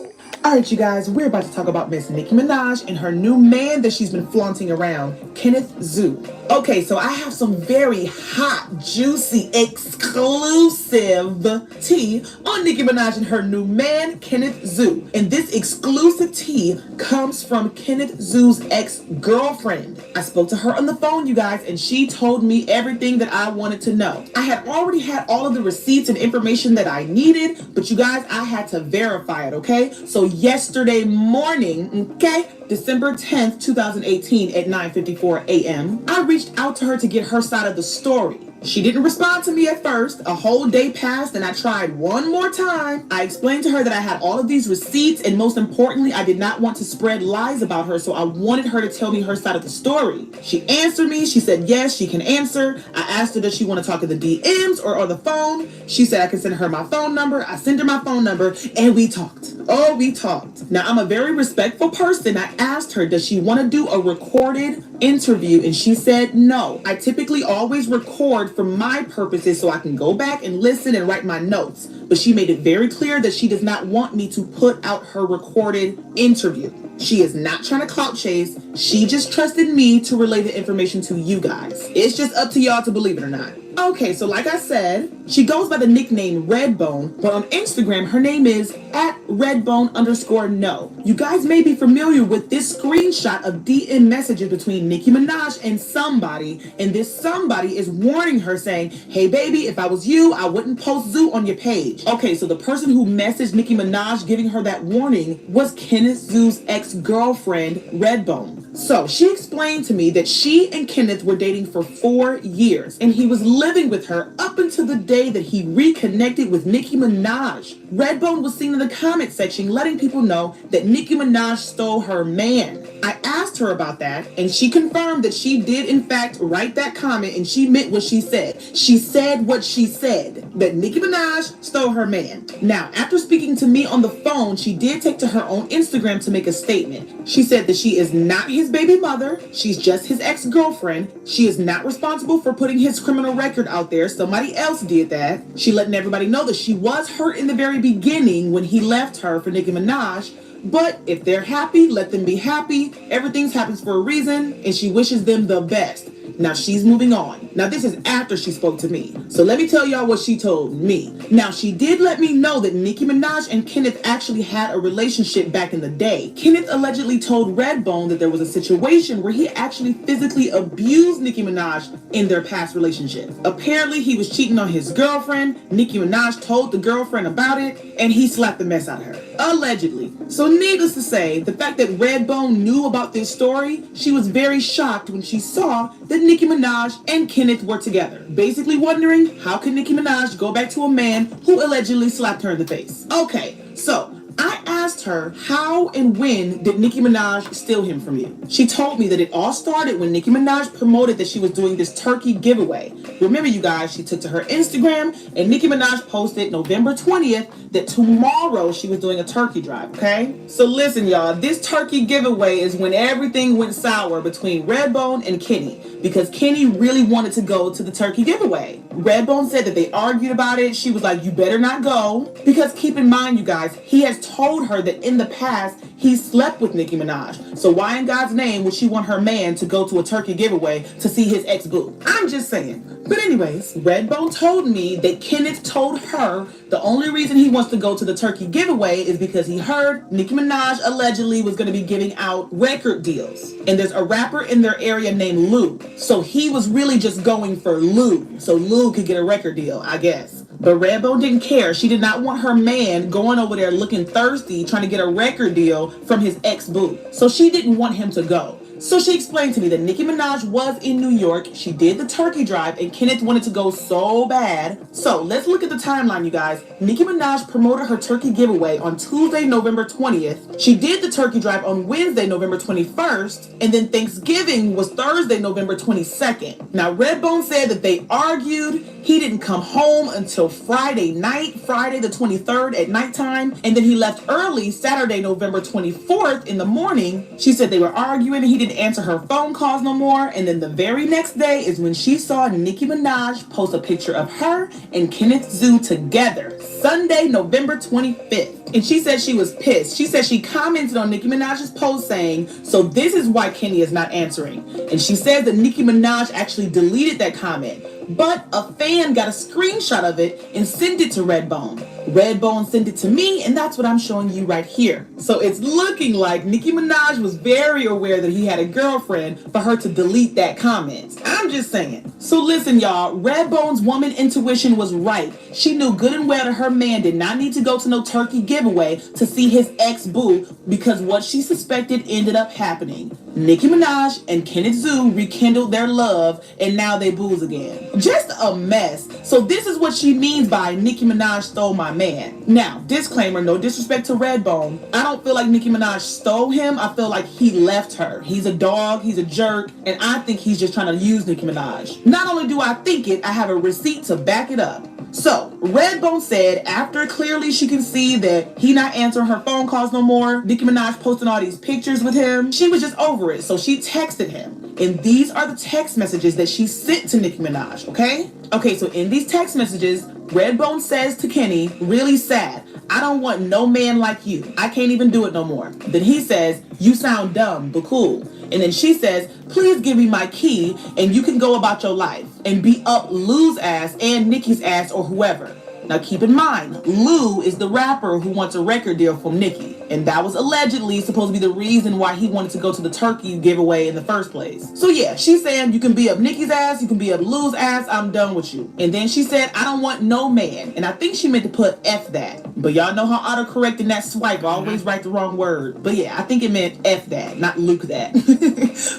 Alright, you guys, we're about to talk about Miss Nicki Minaj and her new man that she's been flaunting around, Kenneth Zoo. Okay, so I have some very hot, juicy, exclusive tea on Nicki Minaj and her new man, Kenneth Zoo. And this exclusive tea comes from Kenneth Zoo's ex-girlfriend. I spoke to her on the phone, you guys, and she told me everything that I wanted to know. I had already had all of the receipts and information that I needed, but you guys, I had to verify it, okay? So yesterday morning, okay, December 10th, 2018 at 9:54 a.m., I reached out to her to get her side of the story. She didn't respond to me at first. A whole day passed and I tried one more time. I explained to her that I had all of these receipts and most importantly, I did not want to spread lies about her, so I wanted her to tell me her side of the story. She answered me. She said yes, she can answer. I asked her, does she want to talk in the DMs or on the phone? She said I can send her my phone number. I sent her my phone number and we talked. Oh, we talked. Now, I'm a very respectful person. I asked her, does she want to do a recorded interview? And she said no. I typically always record for my purposes so I can go back and listen and write my notes. But she made it very clear that she does not want me to put out her recorded interview. She is not trying to clout chase. She just trusted me to relay the information to you guys. It's just up to y'all to believe it or not. Okay, so like I said, she goes by the nickname Redbone, but on Instagram, her name is @Redbone_no. You guys may be familiar with this screenshot of DM messages between Nicki Minaj and somebody, and this somebody is warning her saying, hey baby, if I was you, I wouldn't post Zoo on your page. Okay, so the person who messaged Nicki Minaj giving her that warning was Kenneth Zoo's ex-girlfriend, Redbone. So she explained to me that she and Kenneth were dating for 4 years, and he was living with her up until the day day that he reconnected with Nicki Minaj. Redbone was seen in the comment section letting people know that Nicki Minaj stole her man. I asked her about that, and she confirmed that she did in fact write that comment, and she meant what she said. She said what she said, that Nicki Minaj stole her man. Now, after speaking to me on the phone, she did take to her own Instagram to make a statement. She said that she is not his baby mother. She's just his ex-girlfriend. She is not responsible for putting his criminal record out there. Somebody else did that. She letting everybody know that she was hurt in the very beginning when he left her for Nicki Minaj. But if they're happy, let them be happy. Everything happens for a reason, and she wishes them the best. Now she's moving on. Now this is after she spoke to me. So let me tell y'all what she told me. Now she did let me know that Nicki Minaj and Kenneth actually had a relationship back in the day. Kenneth allegedly told Redbone that there was a situation where he actually physically abused Nicki Minaj in their past relationship. Apparently he was cheating on his girlfriend. Nicki Minaj told the girlfriend about it, and he slapped the mess out of her. Allegedly. So needless to say, the fact that Redbone knew about this story, she was very shocked when she saw that Nicki Minaj and Kenneth were together. Basically wondering, how could Nicki Minaj go back to a man who allegedly slapped her in the face? Okay, so I asked her, how and when did Nicki Minaj steal him from you? She told me that it all started when Nicki Minaj promoted that she was doing this turkey giveaway. Remember, you guys, she took to her Instagram, and Nicki Minaj posted November 20th that tomorrow she was doing a turkey drive, okay? So listen, y'all, this turkey giveaway is when everything went sour between Redbone and Kenny, because Kenny really wanted to go to the turkey giveaway. Redbone said that they argued about it. She was like, you better not go. Because keep in mind, you guys, he has told her that in the past, he slept with Nicki Minaj. So why in God's name would she want her man to go to a turkey giveaway to see his ex-boo? I'm just saying. But anyways, Redbone told me that Kenneth told her the only reason he wants to go to the turkey giveaway is because he heard Nicki Minaj allegedly was going to be giving out record deals. And there's a rapper in their area named Lou. So he was really just going for Lou. So Lou could get a record deal, I guess. But Redbone didn't care. She did not want her man going over there looking thirsty, trying to get a record deal from his ex-boo. So she didn't want him to go. So she explained to me that Nicki Minaj was in New York. She did the turkey drive, and Kenneth wanted to go so bad. So let's look at the timeline, you guys. Nicki Minaj promoted her turkey giveaway on Tuesday, November 20th. She did the turkey drive on Wednesday, November 21st. And then Thanksgiving was Thursday, November 22nd. Now, Redbone said that they argued. He didn't come home until Friday night, Friday the 23rd at nighttime. And then he left early Saturday, November 24th in the morning. She said they were arguing and he didn't answer her phone calls no more. And then the very next day is when she saw Nicki Minaj post a picture of her and Kenneth Zoo together. Sunday, November 25th. And she said she was pissed. She said she commented on Nicki Minaj's post saying, so this is why Kenny is not answering. And she said that Nicki Minaj actually deleted that comment. But a fan got a screenshot of it and sent it to Redbone. Redbone sent it to me, and that's what I'm showing you right here. So it's looking like Nicki Minaj was very aware that he had a girlfriend for her to delete that comment. I'm just saying. So listen, y'all, Redbone's woman intuition was right. She knew good and well that her man did not need to go to no turkey giveaway to see his ex-boo, because what she suspected ended up happening. Nicki Minaj and Kenneth Zoo rekindled their love, and now they booze again. Just a mess. So this is what she means by Nicki Minaj stole my man. Now, disclaimer, no disrespect to Redbone. I don't feel like Nicki Minaj stole him. I feel like he left her. He's a dog, he's a jerk, and I think he's just trying to use Nicki Minaj. Not only do I think it, I have a receipt to back it up. So, Redbone said after clearly she can see that he not answering her phone calls no more, Nicki Minaj posting all these pictures with him, she was just over it. So she texted him. And these are the text messages that she sent to Nicki Minaj, okay? Okay, so in these text messages, Redbone says to Kenny, really sad, I don't want no man like you. I can't even do it no more. Then he says, you sound dumb, but cool. And then she says, please give me my key and you can go about your life and beat up Lou's ass and Nicki's ass or whoever. Now keep in mind, Lou is the rapper who wants a record deal from Nicki. And that was allegedly supposed to be the reason why he wanted to go to the turkey giveaway in the first place. So yeah, she's saying you can be up Nicki's ass, you can be up Lou's ass, I'm done with you. And then she said, I don't want no man. And I think she meant to put F that. But y'all know how autocorrect in that swipe, I always write the wrong word. But yeah, I think it meant F that, not Luke that.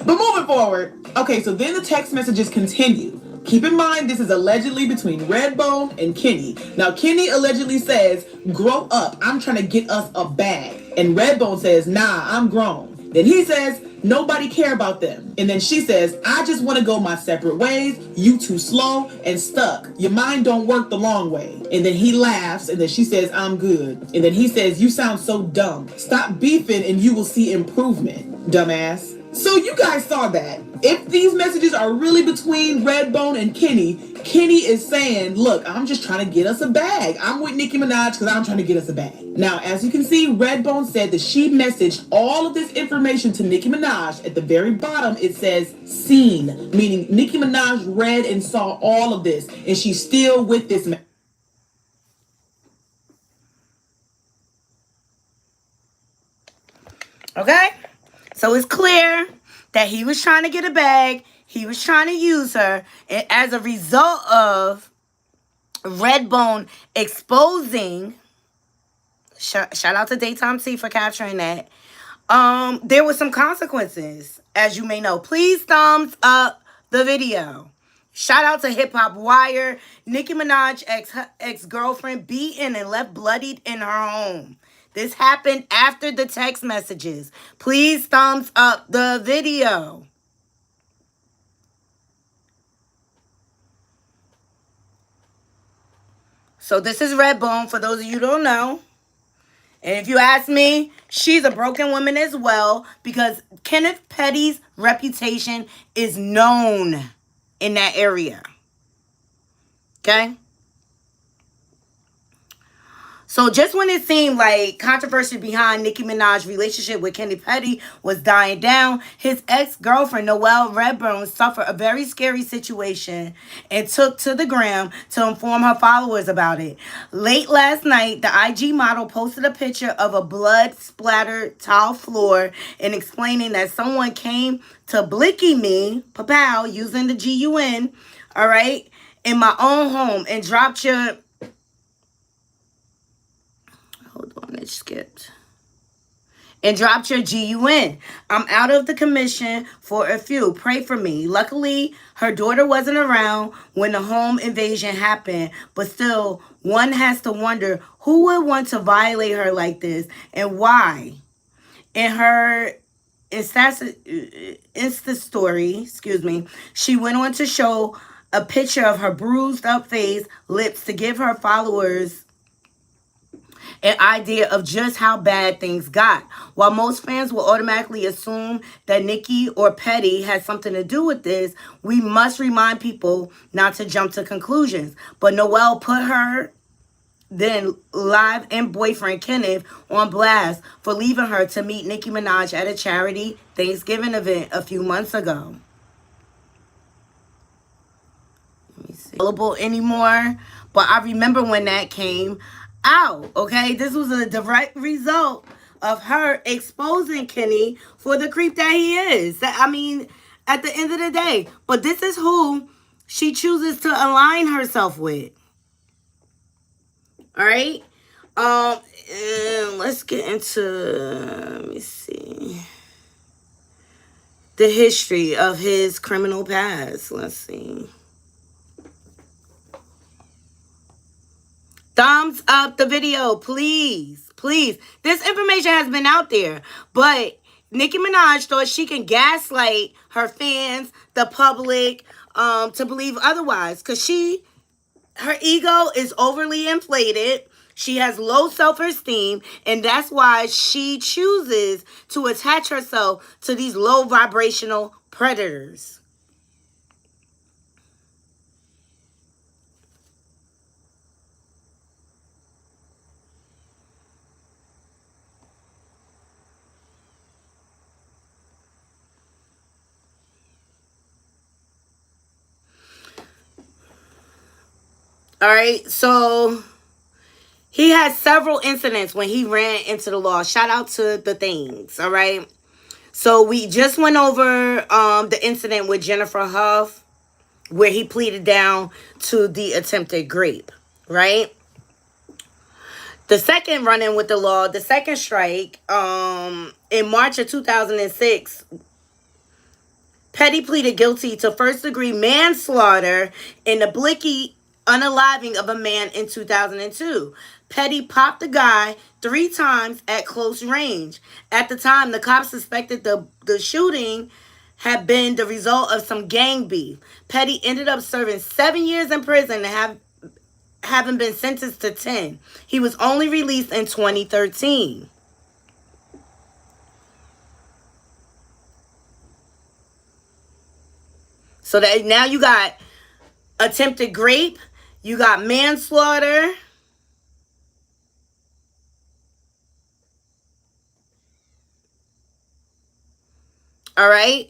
But moving forward, okay, so then the text messages continue. Keep in mind, this is allegedly between Redbone and Kenny. Now, Kenny allegedly says, grow up, I'm trying to get us a bag. And Redbone says, nah, I'm grown. Then he says, nobody care about them. And then she says, I just want to go my separate ways. You too slow and stuck. Your mind don't work the long way. And then he laughs, and then she says, I'm good. And then he says, you sound so dumb. Stop beefing and you will see improvement, dumbass. So you guys saw that. If these messages are really between Redbone and Kenny, Kenny is saying, look, I'm just trying to get us a bag. I'm with Nicki Minaj because I'm trying to get us a bag. Now, as you can see, Redbone said that she messaged all of this information to Nicki Minaj. At the very bottom, it says seen, meaning Nicki Minaj read and saw all of this, and she's still with this man. Okay? So it's clear that he was trying to get a bag. He was trying to use her. And as a result of Redbone exposing, shout out to Daytime T for capturing that, there were some consequences, as you may know. Please thumbs up the video. Shout out to Hip Hop Wire. Nicki Minaj ex-girlfriend beaten and left bloodied in her home. This happened after the text messages. Please thumbs up the video. So this is Redbone, for those of you who don't know. And if you ask me, she's a broken woman as well, because Kenneth Petty's reputation is known in that area. Okay? So just when it seemed like controversy behind Nicki Minaj's relationship with Kenneth Petty was dying down, his ex-girlfriend, Noelle Redbone, suffered a very scary situation and took to the gram to inform her followers about it. Late last night, the IG model posted a picture of a blood-splattered tile floor and explaining that someone came to blicky me, pow, using the GUN, all right, in my own home and dropped your... Hold on, it skipped. And dropped your GUN. I'm out of the commission for a few. Pray for me. Luckily, her daughter wasn't around when the home invasion happened. But still, one has to wonder who would want to violate her like this and why. In her Insta story, she went on to show a picture of her bruised up face, lips, to give her followers an idea of just how bad things got. While most fans will automatically assume that Nicki or Petty has something to do with this, we must remind people not to jump to conclusions. But Noelle put her then live and boyfriend Kenneth on blast for leaving her to meet Nicki Minaj at a charity Thanksgiving event a few months ago. Let me see. Available anymore, but I remember when that came out, okay? This was a direct result of her exposing Kenny for the creep that he is. I mean, at the end of the day. But this is who she chooses to align herself with. All right? And let's get into, let me see, the history of his criminal past. Let's see. Thumbs up the video, please. Please. This information has been out there. But Nicki Minaj thought she can gaslight her fans, the public, to believe otherwise. Because her ego is overly inflated. She has low self-esteem. And that's why she chooses to attach herself to these low vibrational predators. All right, so he had several incidents when he ran into the law. Shout out to the things, all right? So we just went over the incident with Jennifer Huff where he pleaded down to the attempted rape, right? The second run-in with the law, the second strike, in March of 2006, Petty pleaded guilty to first-degree manslaughter in the Blicky unaliving of a man in 2002. Petty popped the guy 3 times at close range. At the time, the cops suspected the shooting had been the result of some gang beef. Petty ended up serving 7 years in prison and having been sentenced to 10. He was only released in 2013. So that now you got attempted rape, you got manslaughter. All right.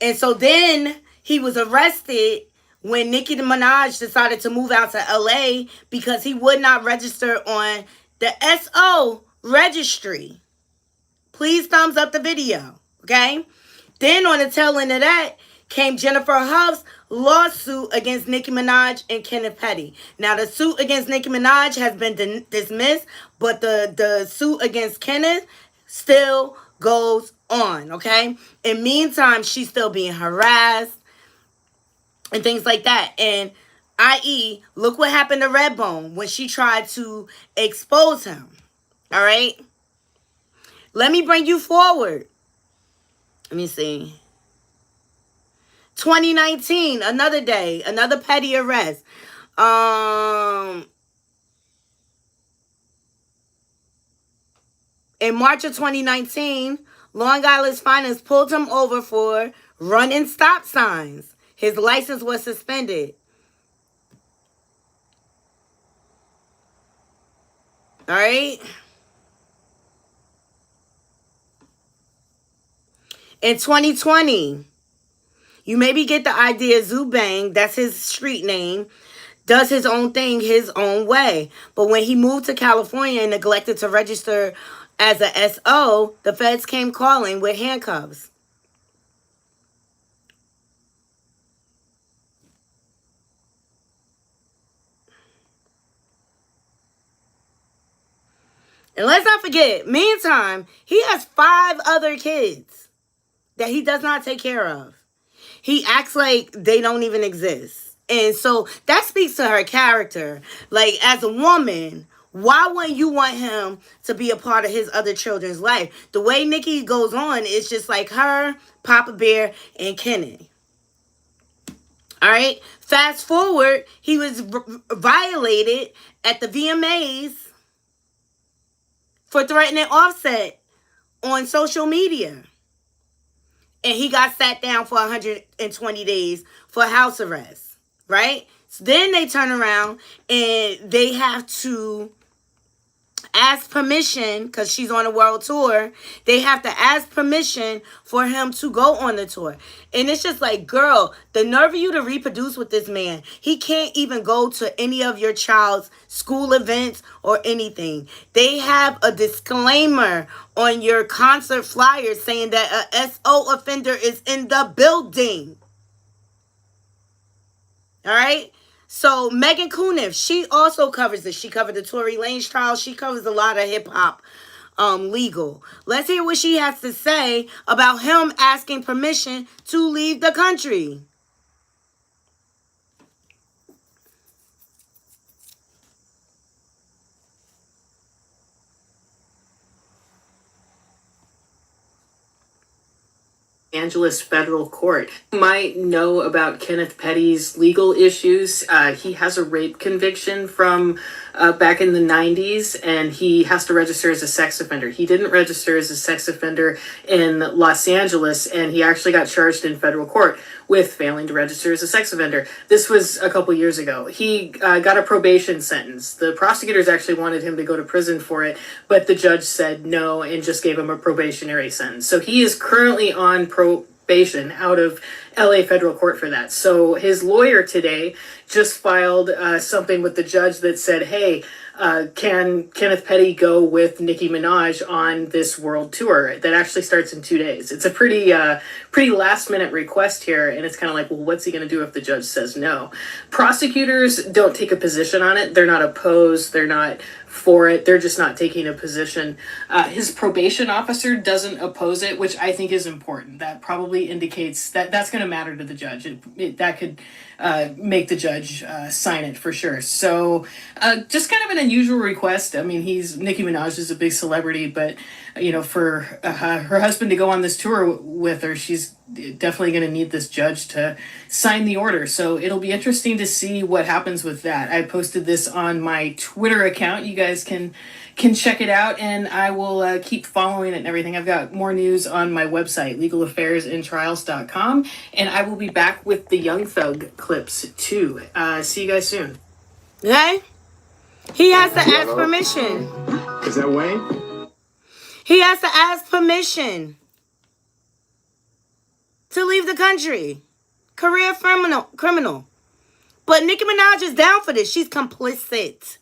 And so then he was arrested when Nicki Minaj decided to move out to LA because he would not register on the SO registry. Please thumbs up the video. Okay. Then on the tail end of that came Jennifer Huff's lawsuit against Nicki Minaj and Kenneth Petty. Now, the suit against Nicki Minaj has been dismissed, but the suit against Kenneth still goes on, okay? In meantime, she's still being harassed and things like that. And i.e., look what happened to Redbone when she tried to expose him, all right? Let me bring you forward. Let me see. 2019, another day, another petty arrest. In March of 2019, Long Island's finest pulled him over for running stop signs. His license was suspended. All right. In 2020, you maybe get the idea Zubang, that's his street name, does his own thing his own way. But when he moved to California and neglected to register as a SO, the feds came calling with handcuffs. And let's not forget, meantime, he has 5 other kids that he does not take care of. He acts like they don't even exist. And so that speaks to her character. Like, as a woman, why wouldn't you want him to be a part of his other children's life? The way Nicki goes on, it's just like her, Papa Bear, and Kenneth. All right? Fast forward, he was violated at the VMAs for threatening Offset on social media. And he got sat down for 120 days for house arrest, right? So then they turn around and they have to ask permission, because she's on a world tour. They have to ask permission for him to go on the tour. And it's just like, girl, the nerve of you to reproduce with this man. He can't even go to any of your child's school events or anything. They have a disclaimer on your concert flyers saying that a SO offender is in the building. All right? So Megan Kuniff, she also covers this. She covered the Tory Lanez trial. She covers a lot of hip-hop legal. Let's hear what she has to say about him asking permission to leave the country. Angeles federal court. You might know about Kenneth Petty's legal issues. He has a rape conviction from back in the 90s, and he has to register as a sex offender. He didn't register as a sex offender in Los Angeles, and he actually got charged in federal court with failing to register as a sex offender. This was a couple years ago. He got a probation sentence. The prosecutors actually wanted him to go to prison for it, but the judge said no and just gave him a probationary sentence. So he is currently on probation out of LA federal court for that. So his lawyer today just filed something with the judge that said, hey, can Kenneth Petty go with Nicki Minaj on this world tour that actually starts in 2 days? It's a pretty last minute request here, and it's kind of like, well, what's he going to do if the judge says no? Prosecutors don't take a position on it. They're not opposed. They're not for it. They're just not taking a position. His probation officer doesn't oppose it, which I think is important. That probably indicates that that's going to to matter to the judge. That could make the judge sign it for sure. So just kind of an unusual request. I mean, Nicki Minaj is a big celebrity, but for her husband to go on this tour with her, she's definitely going to need this judge to sign the order. So it'll be interesting to see what happens with that. I posted this on my Twitter account. You guys can check it out, and I will keep following it and everything. I've got more news on my website, legalaffairsandtrials.com, and I will be back with the Young Thug clips too. See you guys soon. Okay? He has to ask permission. Is that Wayne? He has to ask permission to leave the country. Career criminal. But Nicki Minaj is down for this. She's complicit.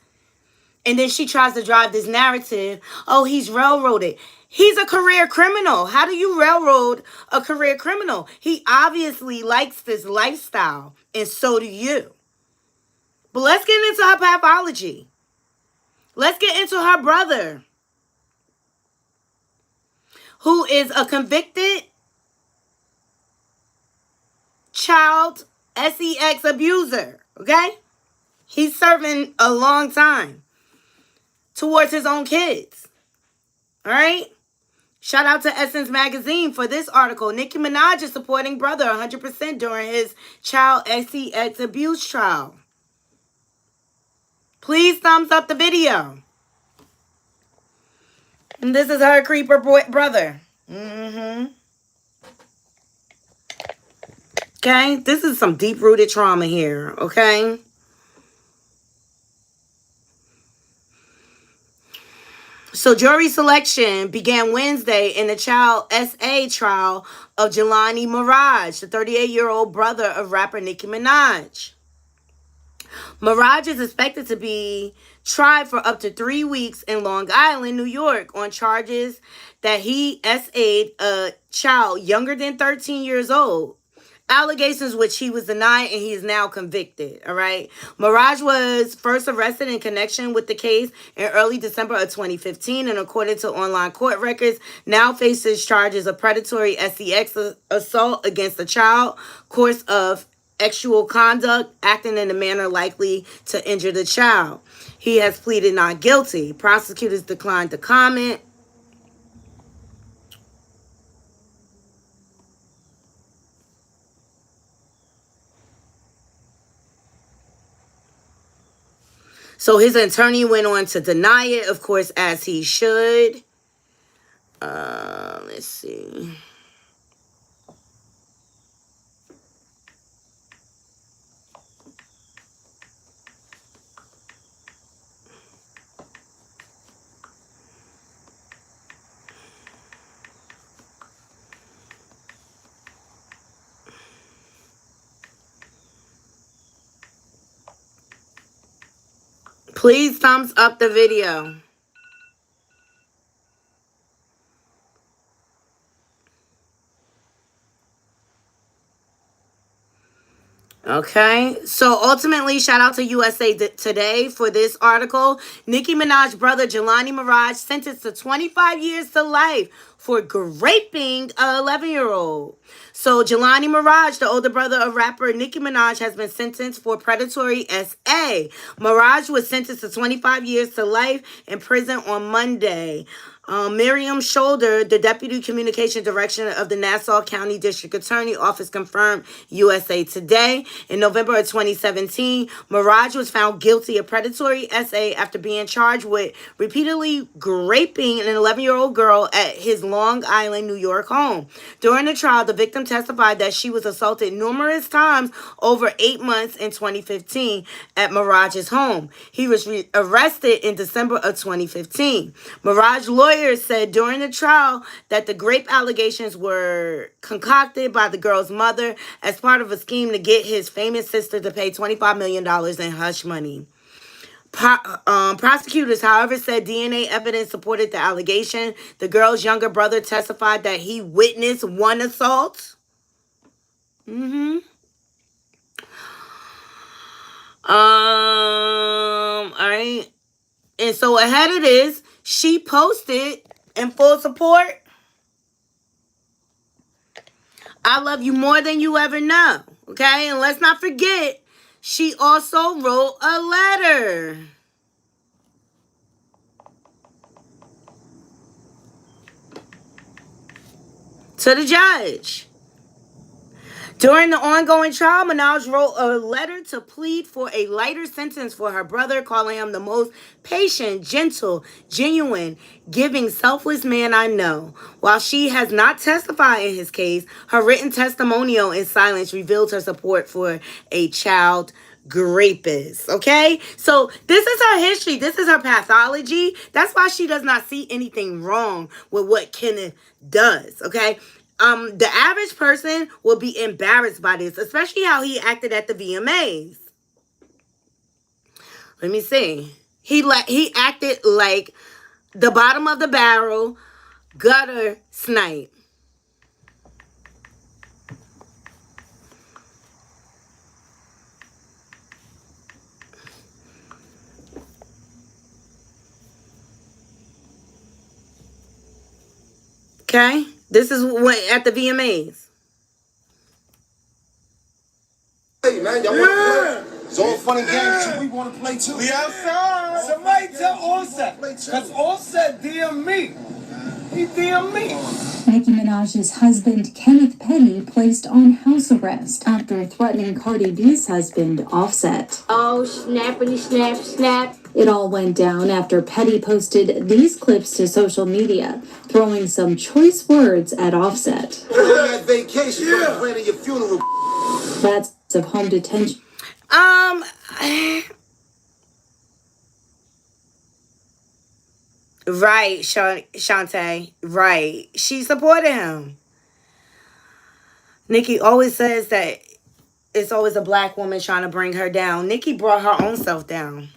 And then she tries to drive this narrative. Oh, he's railroaded. He's a career criminal. How do you railroad a career criminal? He obviously likes this lifestyle, and so do you. But let's get into her pathology. Let's get into her brother, who is a convicted child sex abuser, okay? He's serving a long time towards his own kids, all right? Shout out to Essence Magazine for this article. Nicki Minaj is supporting brother 100% during his child sex abuse trial. Please thumbs up the video. And this is her creeper brother. Okay? This is some deep-rooted trauma here, okay? So jury selection began Wednesday in the child SA trial of Jelani Mirage, the 38-year-old brother of rapper Nicki Minaj. Mirage is expected to be tried for up to 3 weeks in Long Island, New York, on charges that he SA'd a child younger than 13 years old. Allegations which he was denied, and he is now convicted, all right? Mirage was first arrested in connection with the case in early December of 2015, and according to online court records, now faces charges of predatory sex assault against a child, course of sexual conduct, acting in a manner likely to injure the child. He has pleaded not guilty. Prosecutors declined to comment. So his attorney went on to deny it, of course, as he should. Let's see. Please thumbs up the video. Okay, so ultimately, shout out to USA Today for this article. Nicki Minaj's brother, Jelani Mirage, sentenced to 25 years to life for raping an 11-year-old. So Jelani Mirage, the older brother of rapper Nicki Minaj, has been sentenced for predatory SA. Mirage was sentenced to 25 years to life in prison on Monday. Miriam Shoulder, the Deputy Communication Director of the Nassau County District Attorney Office, confirmed USA Today. In November of 2017, Mirage was found guilty of predatory SA after being charged with repeatedly raping an 11-year-old girl at his Long Island, New York home. During the trial, the victim testified that she was assaulted numerous times over 8 months in 2015 at Mirage's home. He was arrested in December of 2015. Mirage lawyers said during the trial that the rape allegations were concocted by the girl's mother as part of a scheme to get his famous sister to pay $25 million in hush money. Prosecutors, however, said DNA evidence supported the allegation. The girl's younger brother testified that he witnessed one assault. All right. And so ahead of this, she posted in full support I love you more than you ever know. Okay? And let's not forget, she also wrote a letter to the judge. During the ongoing trial, Minaj wrote a letter to plead for a lighter sentence for her brother, calling him the most patient, gentle, genuine, giving, selfless man I know. While she has not testified in his case, her written testimonial in silence revealed her support for a child rapist. Okay? So this is her history. This is her pathology. That's why she does not see anything wrong with what Kenneth does. Okay? The average person will be embarrassed by this, especially how he acted at the VMAs. Let me see. He acted like the bottom of the barrel, gutter snipe. Okay? This is what at the VMAs. Hey man, y'all wanna play? It's all fun and games too. We wanna play too. We outside. Somebody tell Offset. Cause Offset DM me. He DM me. Nicki Minaj's husband, Kenneth Petty, placed on house arrest after threatening Cardi B's husband, Offset. Oh, snappity snap snap. It all went down after Petty posted these clips to social media, throwing some choice words at Offset. You're on that vacation, you're planning your funeral. That's of home detention. Right, Shantae. Right. She supported him. Nicki always says that it's always a black woman trying to bring her down. Nicki brought her own self down.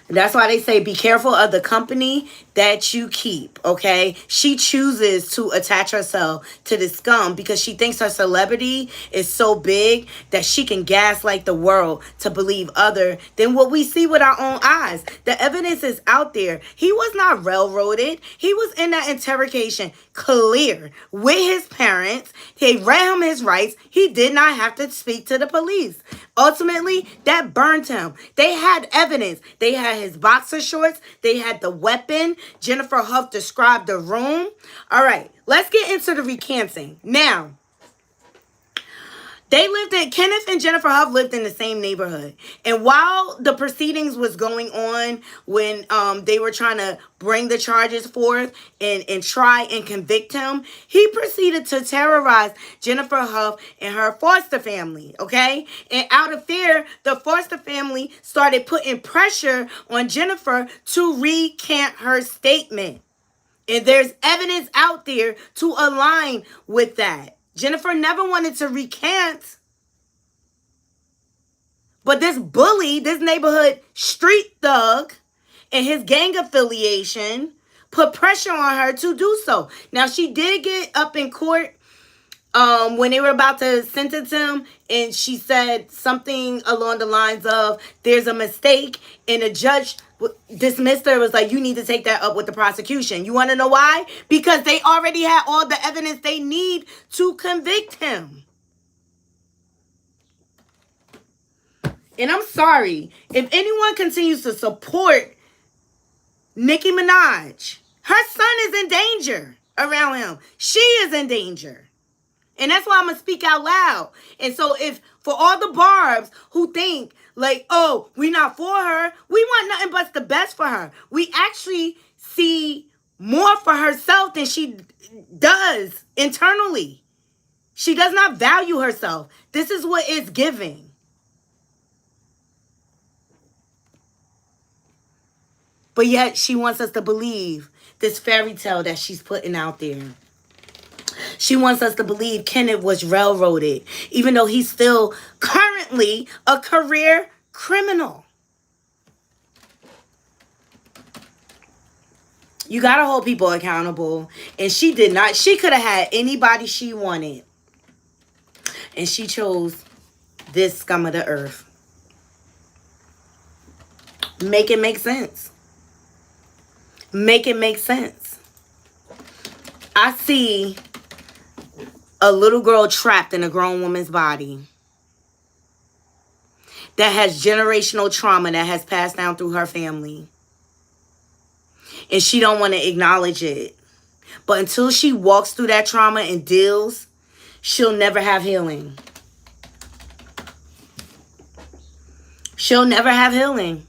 That's why they say be careful of the company that you keep, okay? She chooses to attach herself to the scum because she thinks her celebrity is so big that she can gaslight the world to believe other than what we see with our own eyes. The evidence is out there. He was not railroaded. He was in that interrogation clear with his parents. They read him his rights. He did not have to speak to the police. Ultimately, that burned him. They had evidence. They had his boxer shorts. They had the weapon. Jennifer Huff described the room. All right, let's get into the recanting. Now, Kenneth and Jennifer Huff lived in the same neighborhood. And while the proceedings was going on, when they were trying to bring the charges forth and try and convict him, he proceeded to terrorize Jennifer Huff and her foster family, okay? And out of fear, the foster family started putting pressure on Jennifer to recant her statement. And there's evidence out there to align with that. Jennifer never wanted to recant. But this bully, this neighborhood street thug, and his gang affiliation put pressure on her to do so. Now, she did get up in court when they were about to sentence him, and she said something along the lines of, there's a mistake, and the judge dismissed her. Was like, you need to take that up with the prosecution. You want to know why? Because they already had all the evidence they need to convict him. And I'm sorry, if anyone continues to support Nicki Minaj, her son is in danger around him. She is in danger. And that's why I'm going to speak out loud. And so if, for all the barbs who think like, oh, we're not for her, we want nothing but the best for her. We actually see more for herself than she does internally. She does not value herself. This is what it's giving. But yet she wants us to believe this fairy tale that she's putting out there. She wants us to believe Kenneth was railroaded, even though he's still currently a career criminal. You got to hold people accountable. And she did not. She could have had anybody she wanted. And she chose this scum of the earth. Make it make sense. Make it make sense. I see a little girl trapped in a grown woman's body that has generational trauma that has passed down through her family. And she don't want to acknowledge it. But until she walks through that trauma and deals, she'll never have healing. She'll never have healing.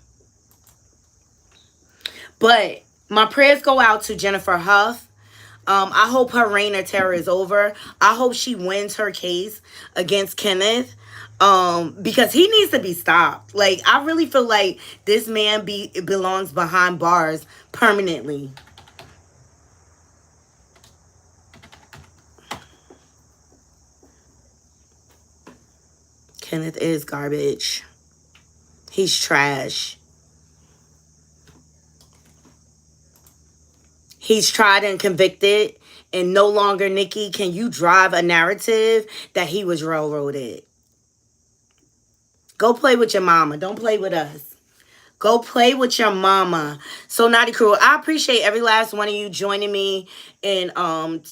But my prayers go out to Jennifer Huff. I hope her reign of terror is over. I hope she wins her case against Kenneth. Because he needs to be stopped. Like, I really feel like this man belongs behind bars permanently. Kenneth is garbage. He's trash. He's tried and convicted, and no longer, Nicki, can you drive a narrative that he was railroaded. Go play with your mama. Don't play with us. Go play with your mama. So, Knotty Crew, I appreciate every last one of you joining me in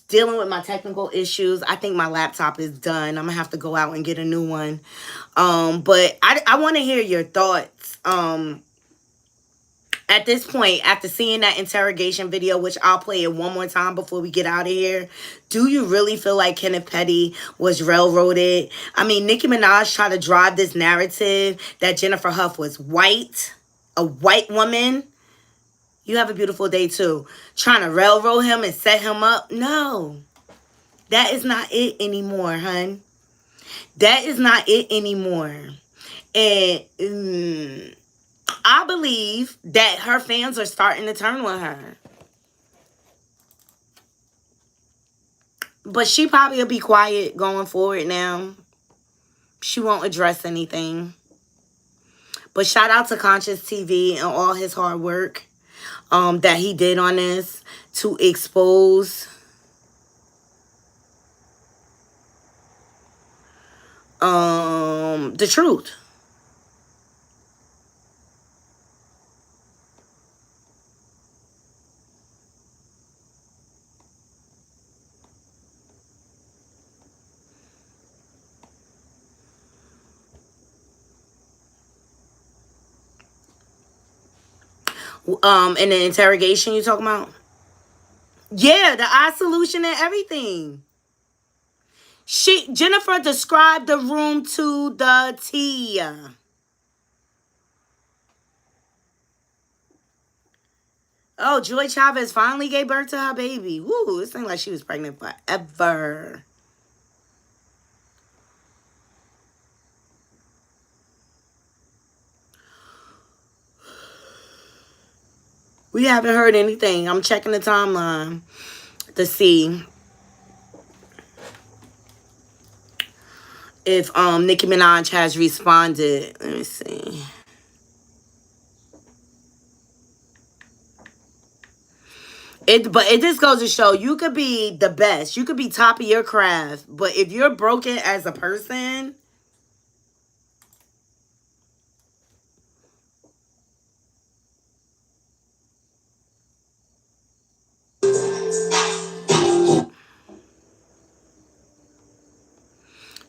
dealing with my technical issues. I think my laptop is done. I'm going to have to go out and get a new one. But I want to hear your thoughts. At this point, after seeing that interrogation video, which I'll play it one more time before we get out of here, do you really feel like Kenneth Petty was railroaded? I mean, Nicki Minaj tried to drive this narrative that Jennifer Huff was white, a white woman. You have a beautiful day, too. Trying to railroad him and set him up. No, that is not it anymore, hun. That is not it anymore. And I believe that her fans are starting to turn on her. But she probably will be quiet going forward now. She won't address anything. But shout out to Conscious TV and all his hard work that he did on this to expose the truth. In the interrogation you talking about? Yeah, the eye solution and everything. Jennifer described the room to the T. Oh, Joy Chavez finally gave birth to her baby. Woo, it seemed like she was pregnant forever. We haven't heard anything. I'm checking the timeline to see if Nicki Minaj has responded. Let me see. But it just goes to show you could be the best. You could be top of your craft. But if you're broken as a person,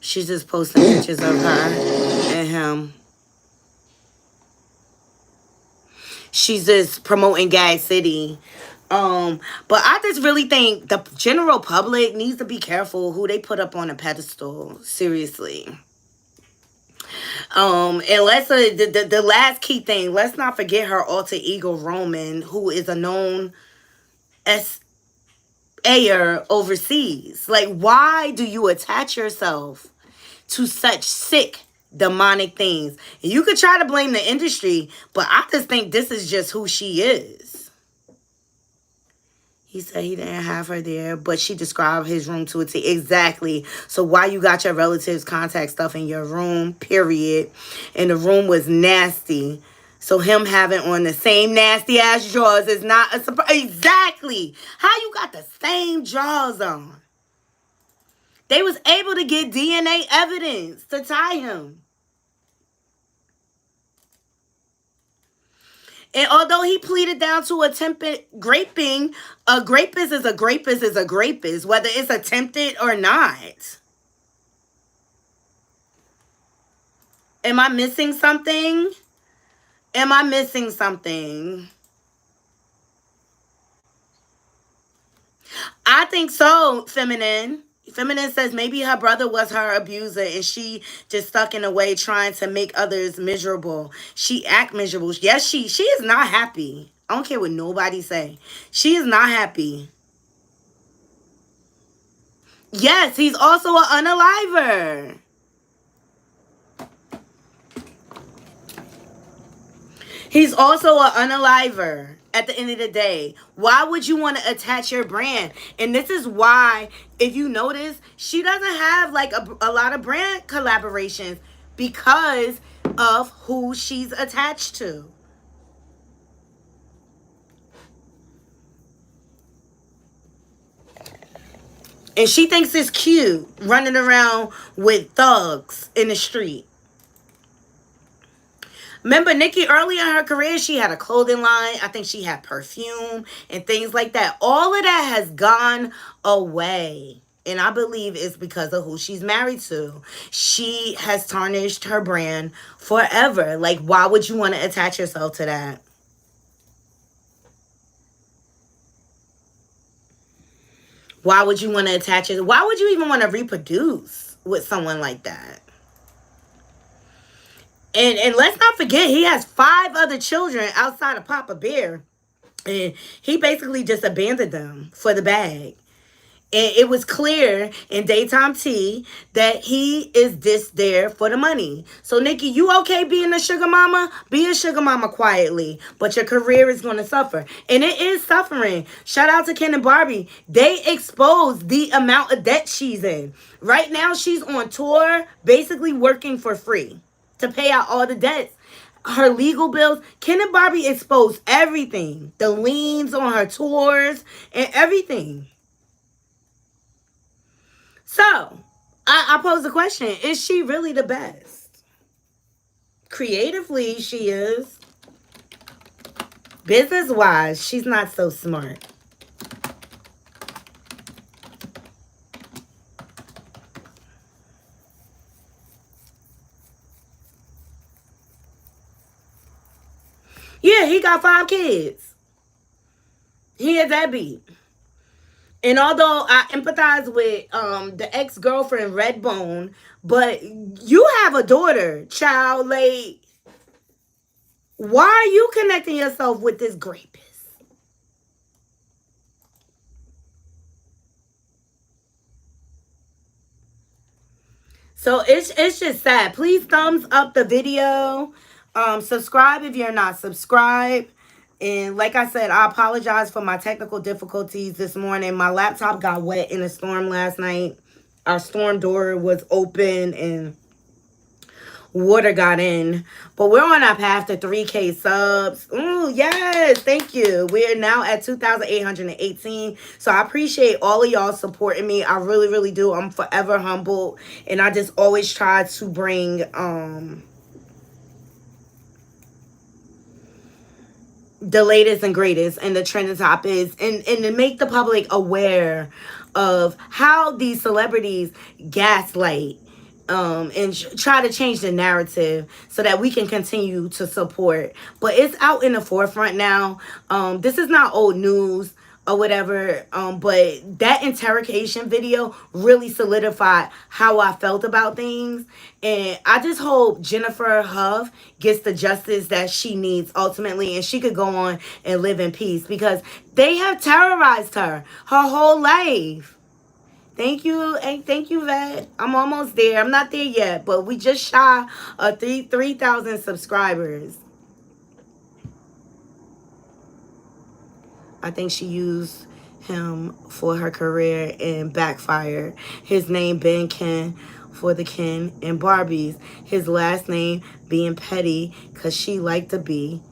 she's just posting pictures of her and him. She's just promoting Gag City. But I just really think the general public needs to be careful who they put up on a pedestal. Seriously. And let's the last key thing, let's not forget her alter ego Roman, who is a known air overseas. Like, why do you attach yourself to such sick demonic things? And you could try to blame the industry, but I just think this is just who she is. He said he didn't have her there, but she described his room to a T. Exactly. So why you got your relatives' contact stuff in your room, period. And the room was nasty. So him having on the same nasty ass drawers is not a surprise. Exactly. How you got the same drawers on? They was able to get DNA evidence to tie him. And although he pleaded down to attempted raping, a rapist is a rapist is a rapist, whether it's attempted or not. Am I missing something? Am I missing something? I think so, Feminine. Feminine says maybe her brother was her abuser and she just stuck in a way trying to make others miserable. She act miserable. Yes, she is not happy. I don't care what nobody say. She is not happy. Yes, he's also an unaliver. He's also an unaliver at the end of the day. Why would you want to attach your brand? And this is why, if you notice, she doesn't have like a lot of brand collaborations because of who she's attached to. And she thinks it's cute running around with thugs in the street. Remember, Nicki, early in her career, she had a clothing line. I think she had perfume and things like that. All of that has gone away. And I believe it's because of who she's married to. She has tarnished her brand forever. Like, why would you want to attach yourself to that? Why would you want to attach it? Why would you even want to reproduce with someone like that? And let's not forget, he has 5 other children outside of Papa Bear. And he basically just abandoned them for the bag. And it was clear in daytime tea that he is just there for the money. So, Nicki, you okay being a sugar mama? Be a sugar mama quietly. But your career is going to suffer. And it is suffering. Shout out to Ken and Barbie. They exposed the amount of debt she's in. Right now, she's on tour, basically working for free to pay out all the debts. Her legal bills. Ken and Barbie exposed everything. The liens on her tours and everything. So, I pose the question, is she really the best? Creatively, she is. Business-wise, she's not so smart. Yeah, he got 5 kids. He is that beat. And although I empathize with the ex-girlfriend Redbone, but you have a daughter, child. Like, why are you connecting yourself with this rapist? So it's just sad. Please thumbs up the video. Subscribe if you're not subscribed. And like I said, I apologize for my technical difficulties this morning. My laptop got wet in a storm last night. Our storm door was open and water got in. But we're on our path to 3K subs. Ooh, yes. Thank you. We're now at 2,818. So I appreciate all of y'all supporting me. I really, really do. I'm forever humbled. And I just always try to bring the latest and greatest and the trending topics and to make the public aware of how these celebrities gaslight and try to change the narrative so that we can continue to support. But it's out in the forefront now. This is not old news or whatever, but that interrogation video really solidified how I felt about things. And I just hope Jennifer Huff gets the justice that she needs ultimately, and she could go on and live in peace, because they have terrorized her whole life. Thank you, and thank you, Vet. I'm almost there. I'm not there yet, but we just shy of 3,000 subscribers. I think she used him for her career and backfired. His name Ben Ken for the Ken and Barbies. His last name being Petty because she liked to be.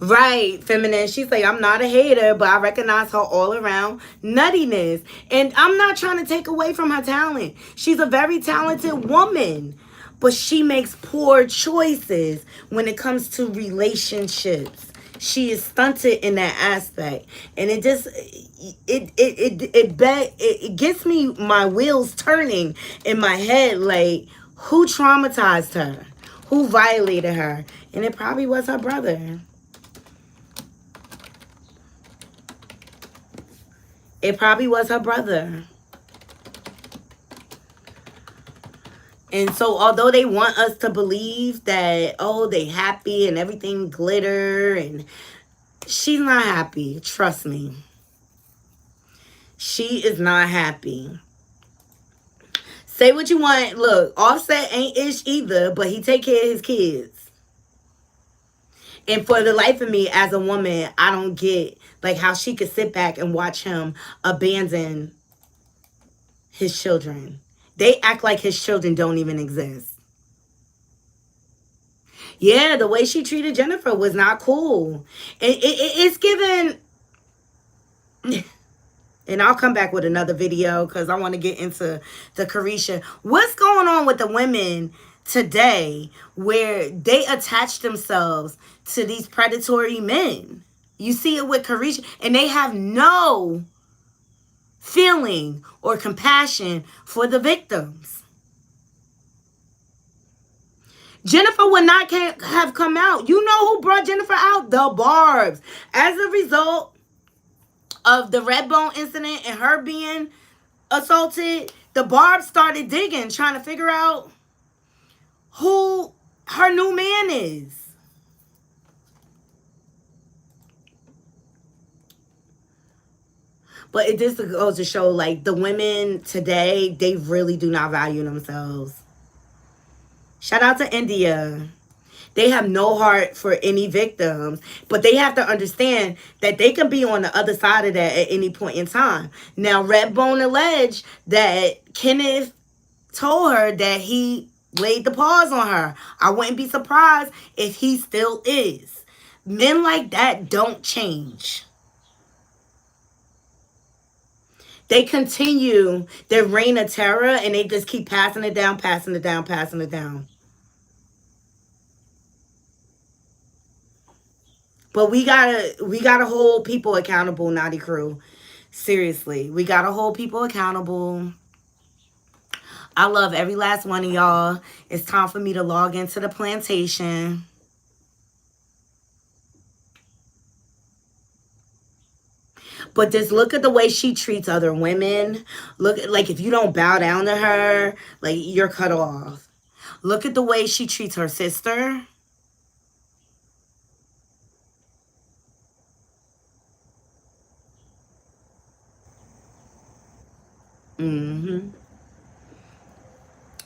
Right, feminine. She's like, I'm not a hater, but I recognize her all around nuttiness. And I'm not trying to take away from her talent. She's a very talented woman, but she makes poor choices when it comes to relationships. She is stunted in that aspect. And it just it gets me my wheels turning in my head, like, who traumatized her? Who violated her? And it probably was her brother. It probably was her brother. And so although they want us to believe that, oh, they happy and everything glitter, and she's not happy. Trust me. She is not happy. Say what you want. Look, Offset ain't ish either, but he take care of his kids. And for the life of me, as a woman, I don't get like how she could sit back and watch him abandon his children. They act like his children don't even exist. Yeah, the way she treated Jennifer was not cool. It's given... And I'll come back with another video because I want to get into the Carisha. What's going on with the women today where they attach themselves to these predatory men? You see it with Carisha, and they have no feeling or compassion for the victims. Jennifer would not have come out. You know who brought Jennifer out? The Barbs. As a result of the Redbone incident and her being assaulted, the Barbs started digging, trying to figure out who her new man is. But it just goes to show, like, the women today, they really do not value themselves. Shout out to India. They have no heart for any victims. But they have to understand that they can be on the other side of that at any point in time. Now, Redbone alleged that Kenneth told her that he laid the paws on her. I wouldn't be surprised if he still is. Men like that don't change. They continue their reign of terror, and they just keep passing it down, passing it down, passing it down. But we gotta hold people accountable, Knotty Crew. Seriously, we gotta hold people accountable. I love every last one of y'all. It's time for me to log into the plantation. But just look at the way she treats other women. Look at, like, if you don't bow down to her, like, you're cut off. Look at the way she treats her sister.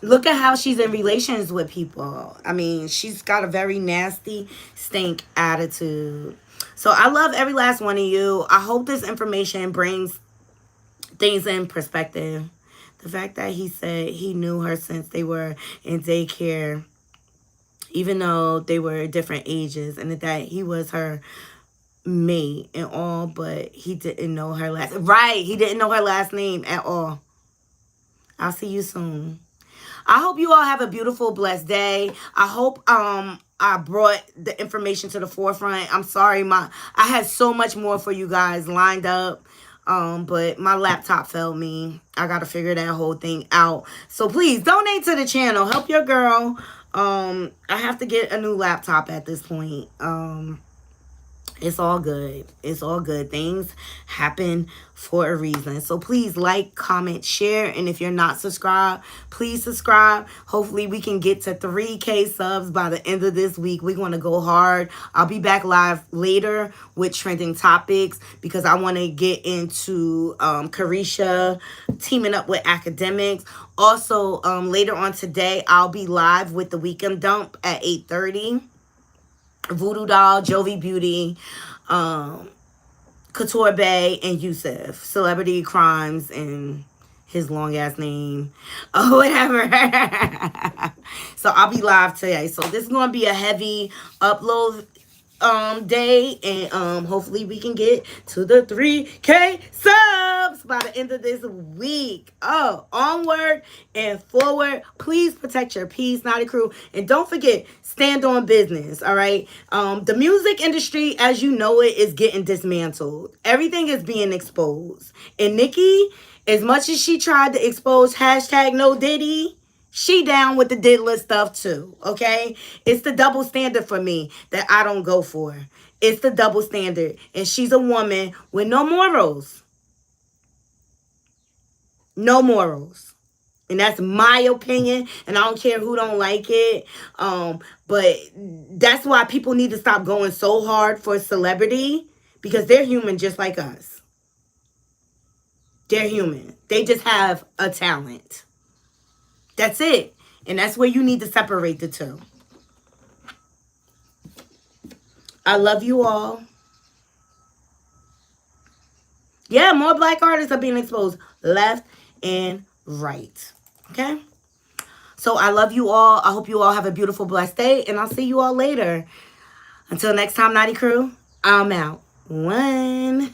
Look at how she's in relations with people. I mean, she's got a very nasty, stink attitude. So I love every last one of you. I hope this information brings things in perspective. The fact that he said he knew her since they were in daycare, even though they were different ages, and that he was her mate and all, but he didn't know her last... Right, he didn't know her last name at all. I'll see you soon. I hope you all have a beautiful, blessed day. I hope I brought the information to the forefront. I'm sorry, I had so much more for you guys lined up, but my laptop failed me. I got to figure that whole thing out. So please donate to the channel. Help your girl. I have to get a new laptop at this point. It's all good. It's all good. Things happen for a reason. So please like, comment, share. And if you're not subscribed, please subscribe. Hopefully we can get to 3K subs by the end of this week. We're going to go hard. I'll be back live later with trending topics because I want to get into Carisha teaming up with academics. Also, later on today, I'll be live with the Weekend Dump at 8:30. Voodoo Doll, Jovi Beauty, Couture Bay, and Yusuf. Celebrity Crimes and his long ass name. Or whatever. So I'll be live today. So this is going to be a heavy upload day, and hopefully we can get to the 3K subs by the end of this week. Oh, onward and forward. Please protect your peace, Knotty Crew, and don't forget, stand on business. All right. The music industry, as you know it, is getting dismantled. Everything is being exposed, and Nicki, as much as she tried to expose hashtag no Diddy, she down with the diddler stuff too, okay? It's the double standard for me that I don't go for. It's the double standard. And she's a woman with no morals. No morals. And that's my opinion. And I don't care who don't like it. But that's why people need to stop going so hard for celebrity. Because they're human just like us. They're human. They just have a talent. That's it. And that's where you need to separate the two. I love you all. Yeah, more black artists are being exposed left and right. Okay? So I love you all. I hope you all have a beautiful, blessed day. And I'll see you all later. Until next time, Knotty Crew, I'm out. 1.